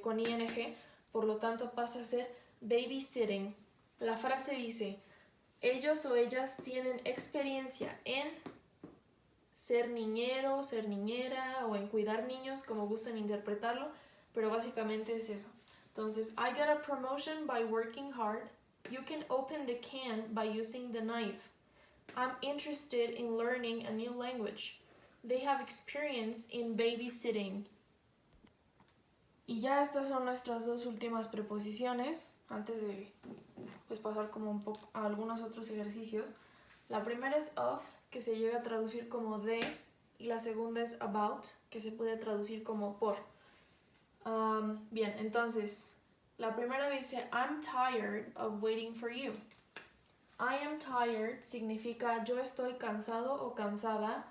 con ing, por lo tanto pasa a ser babysitting. La frase dice, ellos o ellas tienen experiencia en ser niñero, ser niñera o en cuidar niños, como gusten interpretarlo, pero básicamente es eso. Entonces, I got a promotion by working hard. You can open the can by using the knife. I'm interested in learning a new language. They have experience in babysitting. Y ya estas son nuestras dos últimas preposiciones, antes de pasar como un poco a algunos otros ejercicios. La primera es of, que se llega a traducir como de, y la segunda es about, que se puede traducir como por. Bien, entonces, la primera dice, I'm tired of waiting for you. I am tired significa yo estoy cansado o cansada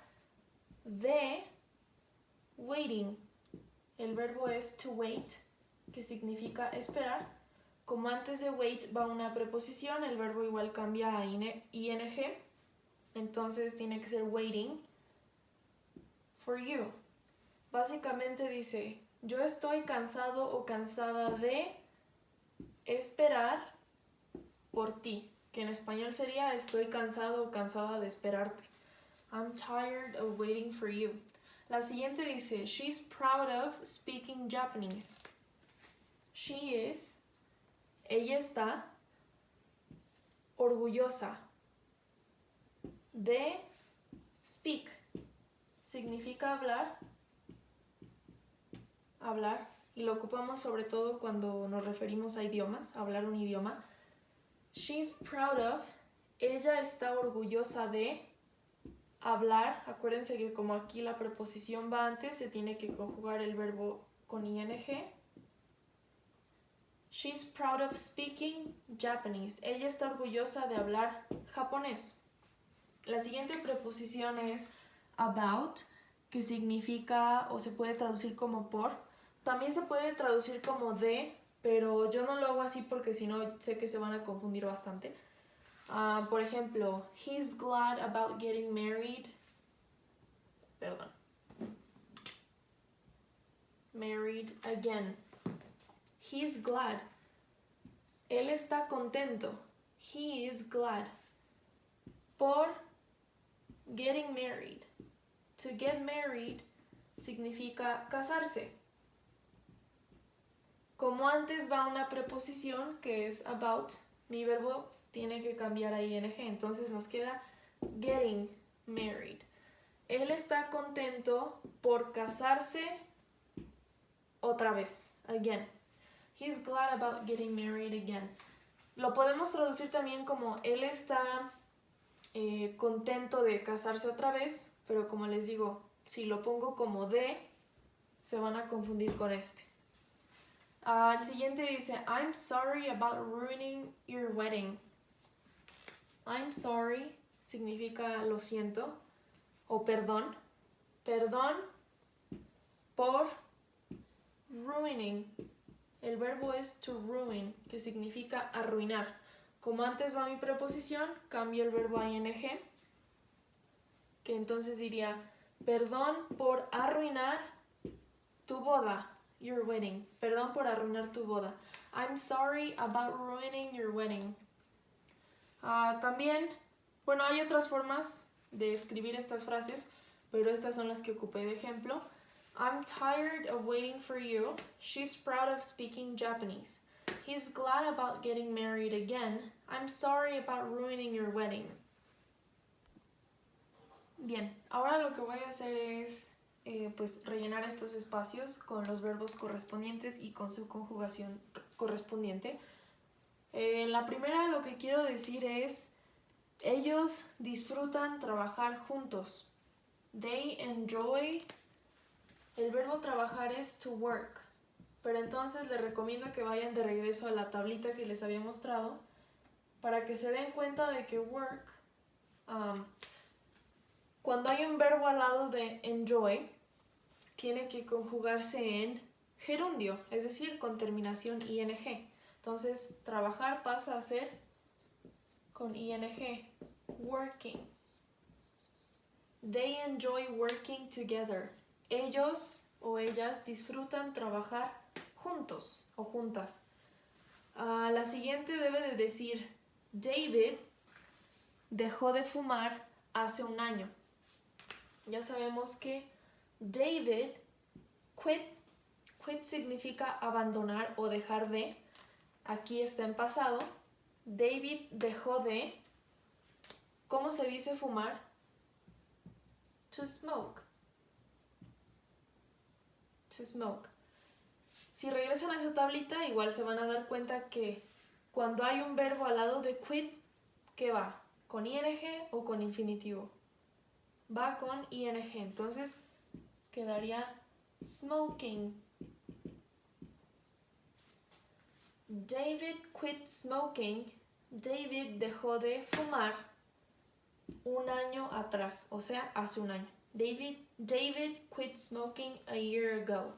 de waiting. El verbo es to wait, que significa esperar. Como antes de wait va una preposición, el verbo igual cambia a ing. Entonces tiene que ser waiting for you. Básicamente dice, yo estoy cansado o cansada de esperar por ti. Que en español sería estoy cansado o cansada de esperarte. I'm tired of waiting for you. La siguiente dice, she's proud of speaking Japanese. She is, ella está orgullosa de speak. Significa hablar, y lo ocupamos sobre todo cuando nos referimos a idiomas, hablar un idioma. She's proud of, ella está orgullosa de hablar. Acuérdense que como aquí la preposición va antes, se tiene que conjugar el verbo con ing. She's proud of speaking Japanese. Ella está orgullosa de hablar japonés. La siguiente preposición es about, que significa o se puede traducir como por. También se puede traducir como de, pero yo no lo hago así porque si no sé que se van a confundir bastante. Por ejemplo, he's glad about getting married. Perdón. Married again. He's glad. Él está contento. He is glad. Por getting married. To get married significa casarse. Como antes va una preposición que es about, mi verbo tiene que cambiar a ing, entonces nos queda getting married. Él está contento por casarse otra vez, again. He's glad about getting married again. Lo podemos traducir también como él está contento de casarse otra vez, pero como les digo, si lo pongo como de, se van a confundir con este. El siguiente dice, I'm sorry about ruining your wedding. I'm sorry significa lo siento o perdón. Perdón por ruining. El verbo es to ruin, que significa arruinar. Como antes va mi preposición, cambio el verbo a ing, que entonces diría, perdón por arruinar tu boda, your wedding. Perdón por arruinar tu boda. I'm sorry about ruining your wedding. También, bueno, hay otras formas de escribir estas frases, pero estas son las que ocupé de ejemplo. I'm tired of waiting for you. She's proud of speaking Japanese. He's glad about getting married again. I'm sorry about ruining your wedding. Bien, ahora lo que voy a hacer es pues rellenar estos espacios con los verbos correspondientes y con su conjugación correspondiente. La primera lo que quiero decir es, ellos disfrutan trabajar juntos. They enjoy. El verbo trabajar es to work, pero entonces les recomiendo que vayan de regreso a la tablita que les había mostrado para que se den cuenta de que work, cuando hay un verbo al lado de enjoy, tiene que conjugarse en gerundio, es decir, con terminación ing. Entonces, trabajar pasa a ser con ing, working. They enjoy working together. Ellos o ellas disfrutan trabajar juntos o juntas. La siguiente debe de decir, David dejó de fumar hace un año. Ya sabemos que David quit significa abandonar o dejar de. Aquí está en pasado. David dejó de. ¿Cómo se dice fumar? To smoke. To smoke. Si regresan a su tablita, igual se van a dar cuenta que cuando hay un verbo al lado de quit, ¿qué va? ¿Con ing o con infinitivo? Va con ing, entonces quedaría smoking. David quit smoking. David dejó de fumar un año atrás, o sea, hace un año. David quit smoking a year ago.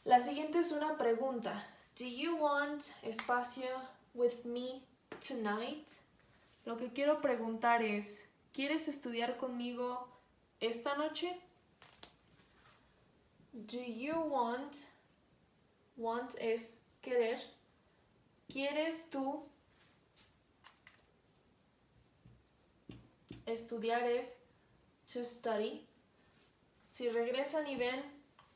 La siguiente es una pregunta. Do you want espacio with me tonight? Lo que quiero preguntar es, ¿quieres estudiar conmigo esta noche? Do you want? Want es querer. ¿Quieres tú? Estudiar es to study. Si regresan y ven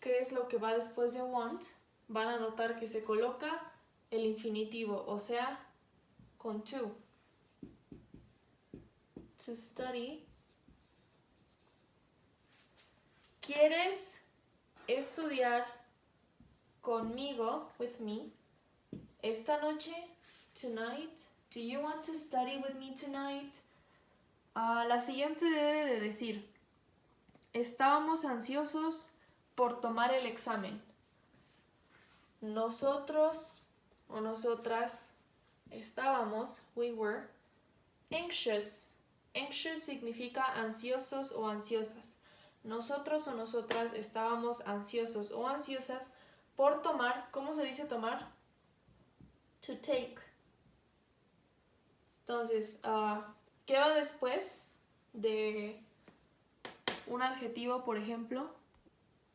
qué es lo que va después de want, van a notar que se coloca el infinitivo, o sea, con to. To study. ¿Quieres estudiar conmigo, with me, esta noche, tonight? Do you want to study with me tonight? La siguiente debe de decir, estábamos ansiosos por tomar el examen. Nosotros o nosotras estábamos, we were, anxious. Anxious significa ansiosos o ansiosas. Nosotros o nosotras estábamos ansiosos o ansiosas por tomar, ¿cómo se dice tomar? To take. Entonces, ¿qué va después de un adjetivo, por ejemplo?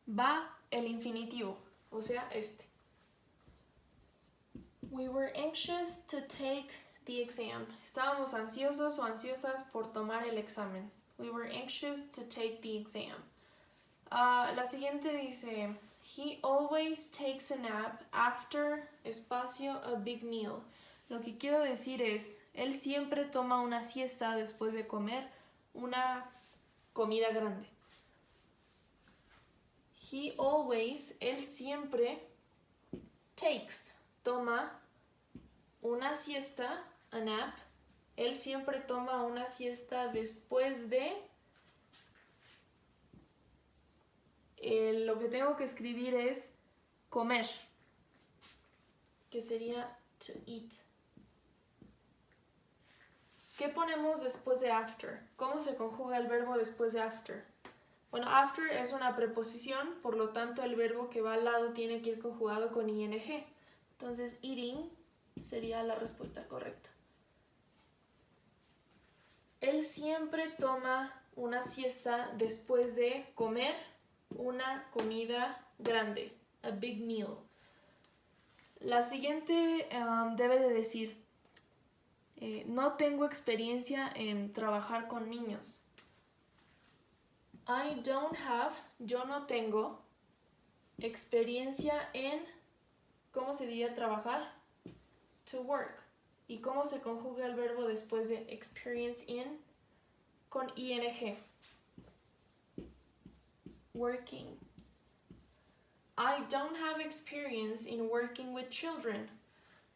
Va el infinitivo, o sea, este. We were anxious to take the exam. Estábamos ansiosos o ansiosas por tomar el examen. We were anxious to take the exam. La siguiente dice, he always takes a nap after, espacio, a big meal. Lo que quiero decir es, él siempre toma una siesta después de comer una comida grande. He always, él siempre, takes, toma una siesta, a nap. Él siempre toma una siesta después de... lo que tengo que escribir es comer, que sería to eat. ¿Qué ponemos después de after? ¿Cómo se conjuga el verbo después de after? Bueno, after es una preposición, por lo tanto el verbo que va al lado tiene que ir conjugado con ing. Entonces, eating sería la respuesta correcta. Él siempre toma una siesta después de comer una comida grande, a big meal. La siguiente debe de decir, no tengo experiencia en trabajar con niños. I don't have, yo no tengo, experiencia en, ¿cómo se diría trabajar? To work. ¿Y cómo se conjuga el verbo después de experience in? Con ing. Working. I don't have experience in working with children.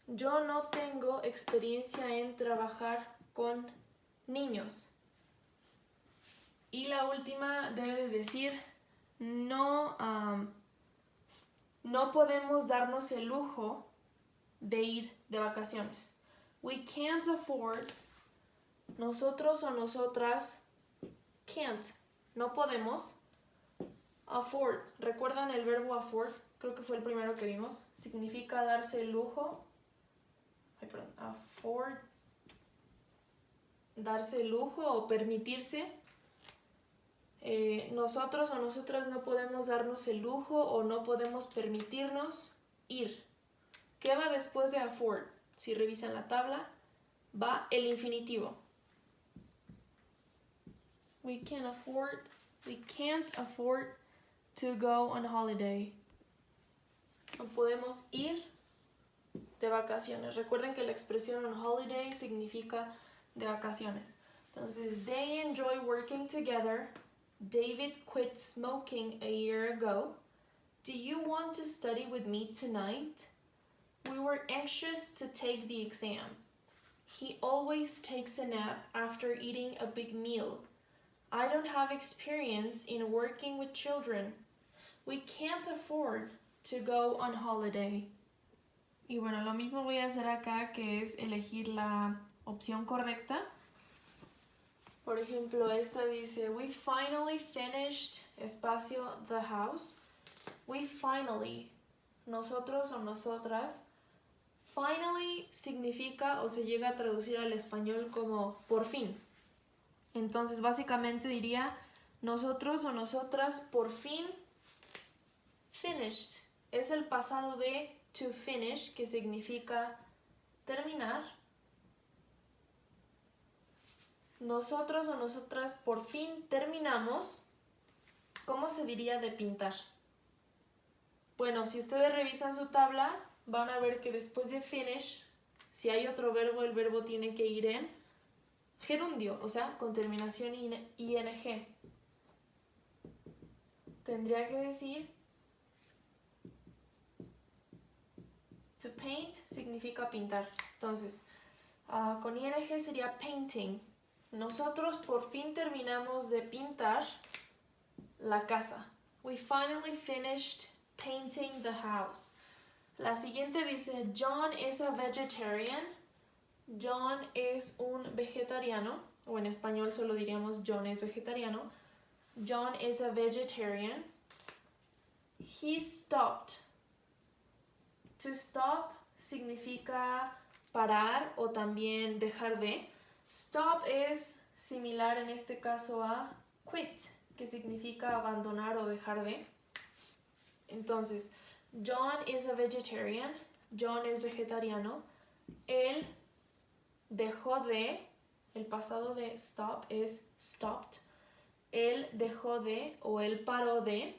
Yo no tengo experiencia en trabajar con niños. Y la última debe de decir, no podemos darnos el lujo de ir de vacaciones. We can't afford, nosotros o nosotras, can't, no podemos. Afford, ¿recuerdan el verbo afford? Creo que fue el primero que vimos. Significa darse el lujo. Afford, darse el lujo o permitirse. Nosotros o nosotras no podemos darnos el lujo o no podemos permitirnos ir. ¿Qué va después de afford? Si revisan la tabla, va el infinitivo. We can't afford to go on holiday. No podemos ir de vacaciones. Recuerden que la expresión on holiday significa de vacaciones. Entonces, they enjoy working together. David quit smoking a year ago. Do you want to study with me tonight? We were anxious to take the exam. He always takes a nap after eating a big meal. I don't have experience in working with children. We can't afford to go on holiday. Y bueno, lo mismo voy a hacer acá, que es elegir la opción correcta. Por ejemplo, esta dice, we finally finished, espacio, the house. We finally, nosotros o nosotras. Finally significa o se llega a traducir al español como por fin. Entonces, básicamente diría, nosotros o nosotras por fin finished. Es el pasado de to finish, que significa terminar. Nosotros o nosotras por fin terminamos. ¿Cómo se diría de pintar? Bueno, si ustedes revisan su tabla, van a ver que después de finish, si hay otro verbo, el verbo tiene que ir en gerundio, o sea, con terminación ing. Tendría que decir to paint significa pintar. Entonces, con ing sería painting. Nosotros por fin terminamos de pintar la casa. We finally finished painting the house. La siguiente dice, John is a vegetarian. John es un vegetariano, o en español solo diríamos John es vegetariano. John is a vegetarian. He stopped. To stop significa parar o también dejar de. Stop es similar en este caso a quit, que significa abandonar o dejar de. Entonces, John is a vegetarian. John es vegetariano. Él dejó de, el pasado de stop es stopped. Él dejó de o él paró de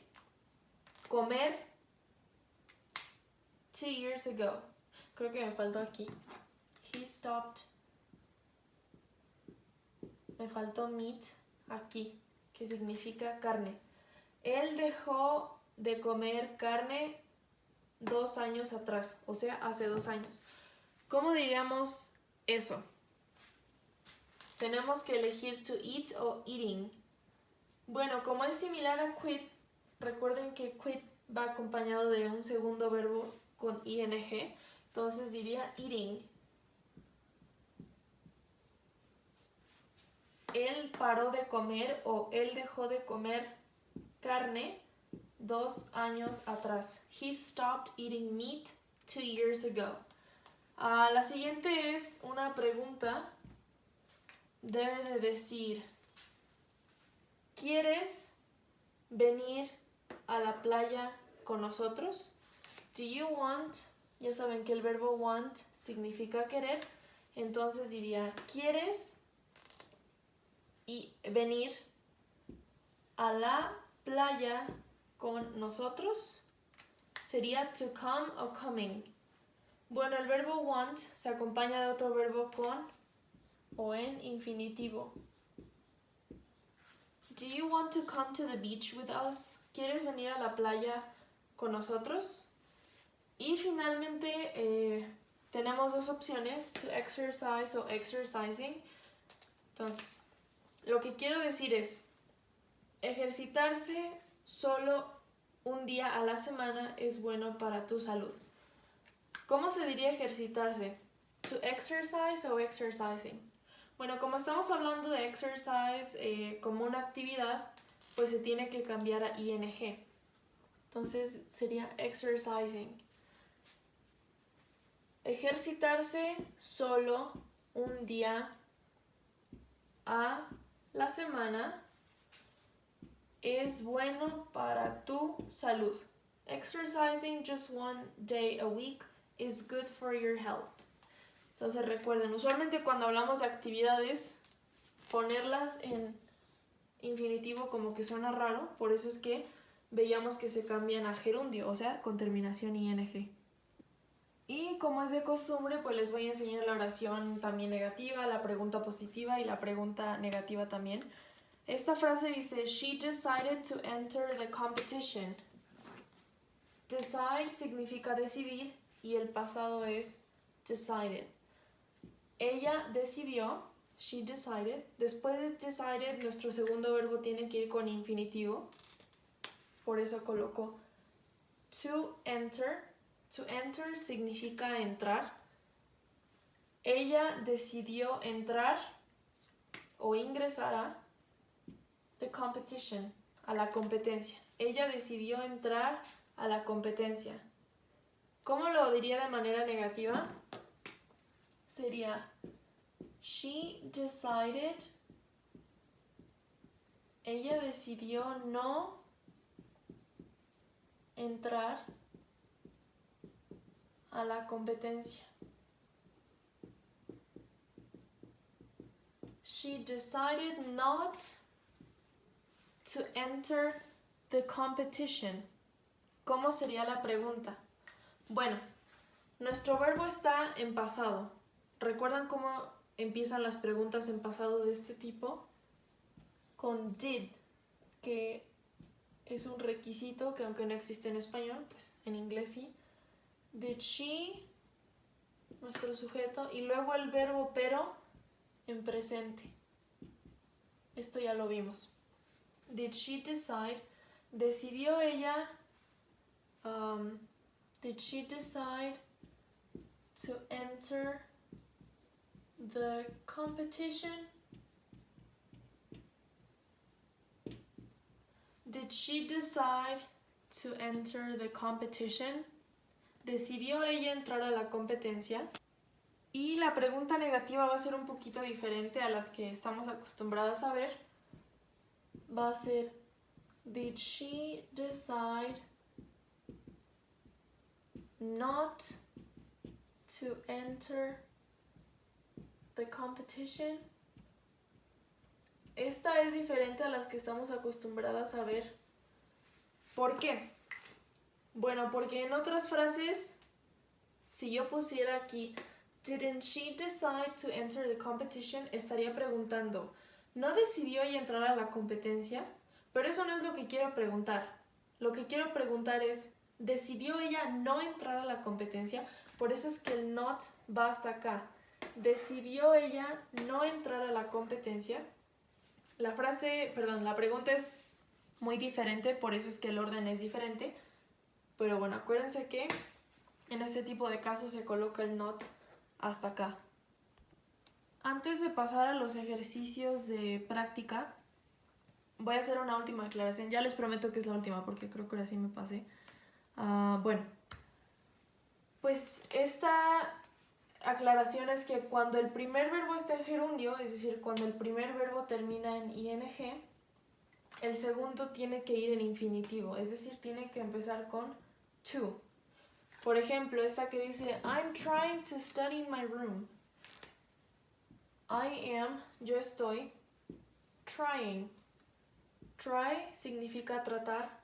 comer 2 years ago. Creo que me faltó aquí. He stopped. Me faltó meat aquí, que significa carne. Él dejó de comer carne 2 años atrás, o sea, hace 2 años. ¿Cómo diríamos eso? Tenemos que elegir to eat o eating. Bueno, como es similar a quit, recuerden que quit va acompañado de un segundo verbo con ing, entonces diría eating. Él paró de comer o él dejó de comer carne 2 años atrás. He stopped eating meat 2 years ago. La siguiente es una pregunta. Debe de decir, ¿quieres venir a la playa con nosotros? Do you want? Ya saben que el verbo want significa querer. Entonces diría, ¿quieres venir a la playa con nosotros? Sería to come o coming. Bueno, el verbo want se acompaña de otro verbo con o en infinitivo. Do you want to come to the beach with us? ¿Quieres venir a la playa con nosotros? Y finalmente tenemos 2 opciones, to exercise o exercising. Entonces, lo que quiero decir es, ejercitarse solo un día a la semana es bueno para tu salud. ¿Cómo se diría ejercitarse? To exercise o exercising. Bueno, como estamos hablando de exercise como una actividad, pues se tiene que cambiar a ing. Entonces sería exercising. Ejercitarse solo un día a la semana es bueno para tu salud. Exercising just 1 day a week is good for your health. Entonces recuerden, usualmente cuando hablamos de actividades, ponerlas en infinitivo como que suena raro, por eso es que veíamos que se cambian a gerundio, o sea, con terminación ing. Y como es de costumbre, pues les voy a enseñar la oración también negativa, la pregunta positiva y la pregunta negativa también. Esta frase dice, she decided to enter the competition. Decide significa decidir y el pasado es decided. Ella decidió, she decided. Después de decided, nuestro segundo verbo tiene que ir con infinitivo. Por eso coloco to enter. To enter significa entrar. Ella decidió entrar o ingresar a the competition, a la competencia. Ella decidió entrar a la competencia. ¿Cómo lo diría de manera negativa? Sería she decided. Ella decidió no entrar a la competencia. She decided not to enter the competition. ¿Cómo sería la pregunta? Bueno, nuestro verbo está en pasado. ¿Recuerdan cómo empiezan las preguntas en pasado de este tipo? Con did, que es un requisito que aunque no existe en español, pues en inglés sí. Did she, nuestro sujeto, y luego el verbo pero en presente. Esto ya lo vimos. Did she decide? ¿Decidió ella Did she decide to enter the competition? Did she decide to enter the competition? ¿Decidió ella entrar a la competencia? Y la pregunta negativa va a ser un poquito diferente a las que estamos acostumbrados a ver. Va a ser, did she decide not to enter the competition? Esta es diferente a las que estamos acostumbradas a ver. ¿Por qué? Bueno, porque en otras frases, si yo pusiera aquí, didn't she decide to enter the competition, estaría preguntando, ¿no decidió ella entrar a la competencia? Pero eso no es lo que quiero preguntar. Lo que quiero preguntar es, ¿decidió ella no entrar a la competencia? Por eso es que el not va hasta acá. ¿Decidió ella no entrar a la competencia? La pregunta es muy diferente, por eso es que el orden es diferente. Pero bueno, acuérdense que en este tipo de casos se coloca el not hasta acá. Antes de pasar a los ejercicios de práctica, voy a hacer una última aclaración. Ya les prometo que es la última porque creo que ahora sí me pasé. Bueno, pues esta aclaración es que cuando el primer verbo está en gerundio, es decir, cuando el primer verbo termina en ing, el segundo tiene que ir en infinitivo, es decir, tiene que empezar con to. Por ejemplo, esta que dice, I'm trying to study in my room. I am, yo estoy, trying. Try significa tratar.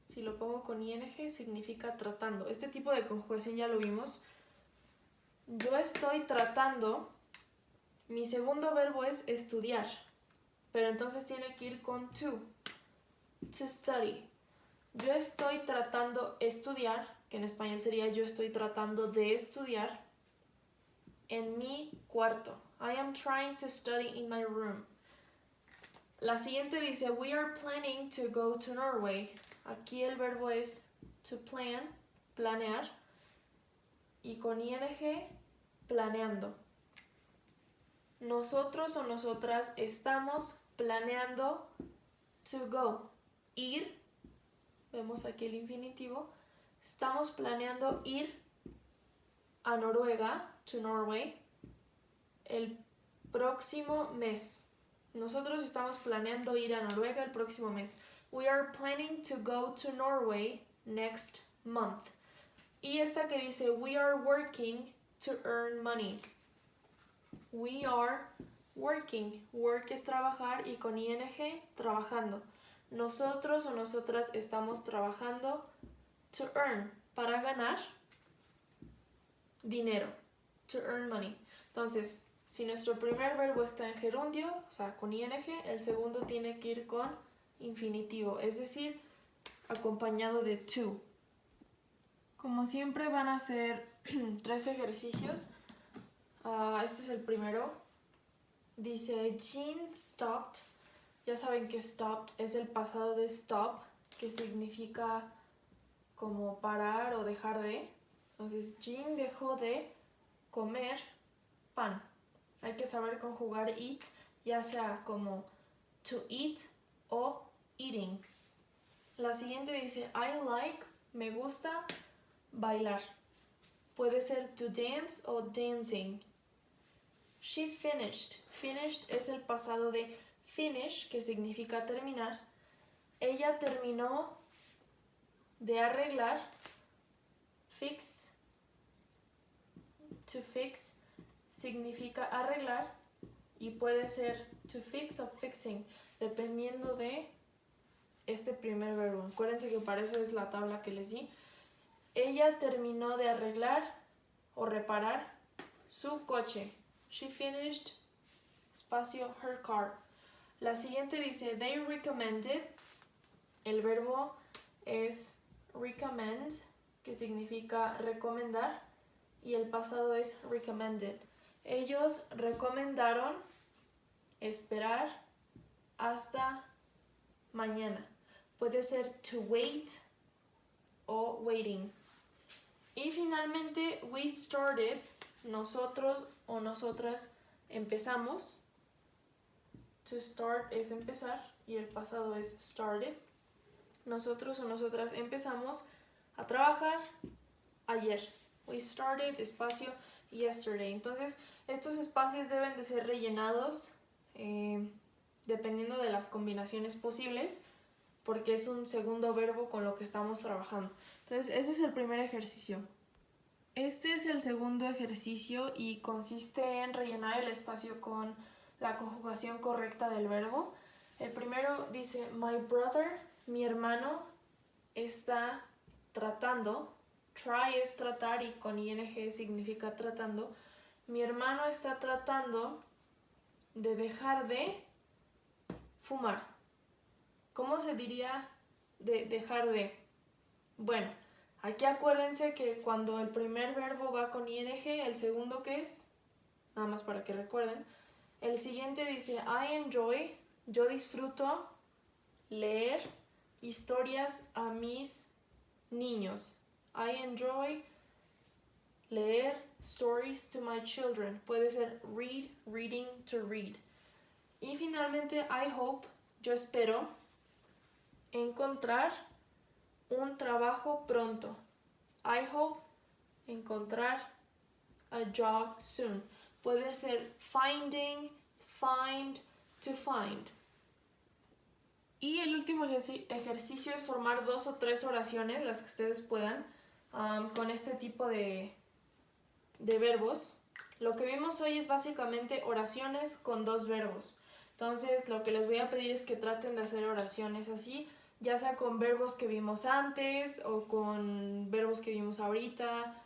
Si lo pongo con ing, significa tratando. Este tipo de conjugación ya lo vimos. Yo estoy tratando. Mi segundo verbo es estudiar. Pero entonces tiene que ir con to. To study. Yo estoy tratando estudiar, que en español sería yo estoy tratando de estudiar en mi cuarto. I am trying to study in my room. La siguiente dice, we are planning to go to Norway. Aquí el verbo es to plan, planear. Y con ing, planeando. Nosotros o nosotras estamos planeando to go, ir. Vemos aquí el infinitivo. Estamos planeando ir a Noruega, to Norway, el próximo mes. Nosotros estamos planeando ir a Noruega el próximo mes. We are planning to go to Norway next month. Y esta que dice, we are working to earn money. We are working. Work es trabajar y con ing, trabajando. Nosotros o nosotras estamos trabajando to earn, para ganar dinero. To earn money. Entonces, si nuestro primer verbo está en gerundio, o sea, con ing, el segundo tiene que ir con infinitivo, es decir, acompañado de to. Como siempre van a ser 3 ejercicios. Este es el primero. Dice, Jean stopped. Ya saben que stopped es el pasado de stop, que significa como parar o dejar de. Entonces, Jean dejó de comer pan. Hay que saber conjugar eat, ya sea como to eat o eating. La siguiente dice, I like, me gusta bailar. Puede ser to dance o dancing. She finished. Finished es el pasado de finish, que significa terminar. Ella terminó de arreglar. Fix. To fix significa arreglar y puede ser to fix o fixing, dependiendo de este primer verbo. Acuérdense que para eso es la tabla que les di. Ella terminó de arreglar o reparar su coche. She finished, espacio, her car. La siguiente dice, they recommended. El verbo es recommend, que significa recomendar, y el pasado es recommended. Ellos recomendaron esperar hasta mañana. Puede ser to wait o waiting. Y finalmente, we started, nosotros o nosotras empezamos. To start es empezar y el pasado es started. Nosotros o nosotras empezamos a trabajar ayer. We started, espacio, yesterday. Entonces, estos espacios deben de ser rellenados dependiendo de las combinaciones posibles, porque es un segundo verbo con lo que estamos trabajando. Entonces, ese es el primer ejercicio. Este es el segundo ejercicio y consiste en rellenar el espacio con la conjugación correcta del verbo. El primero dice, my brother, mi hermano, está tratando. Try es tratar y con ing significa tratando. Mi hermano está tratando de dejar de fumar. ¿Cómo se diría de dejar de? Bueno, aquí acuérdense que cuando el primer verbo va con ing, el segundo ¿qué es? Nada más para que recuerden. El siguiente dice I enjoy, yo disfruto leer historias a mis niños. I enjoy leer stories to my children. Puede ser read, reading to read. Y finalmente I hope, yo espero encontrar un trabajo pronto. I hope encontrar a job soon. Puede ser finding, find, to find. Y el último ejercicio es formar 2 o 3 oraciones, las que ustedes puedan, con este tipo de verbos. Lo que vimos hoy es básicamente oraciones con 2 verbos. Entonces, lo que les voy a pedir es que traten de hacer oraciones así, ya sea con verbos que vimos antes o con verbos que vimos ahorita.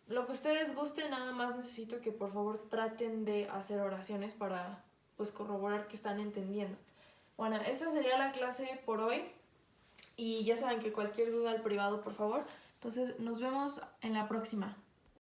Lo que ustedes gusten, nada más necesito que por favor traten de hacer oraciones para pues corroborar que están entendiendo. Bueno, esta sería la clase por hoy y ya saben que cualquier duda al privado, por favor. Entonces, nos vemos en la próxima.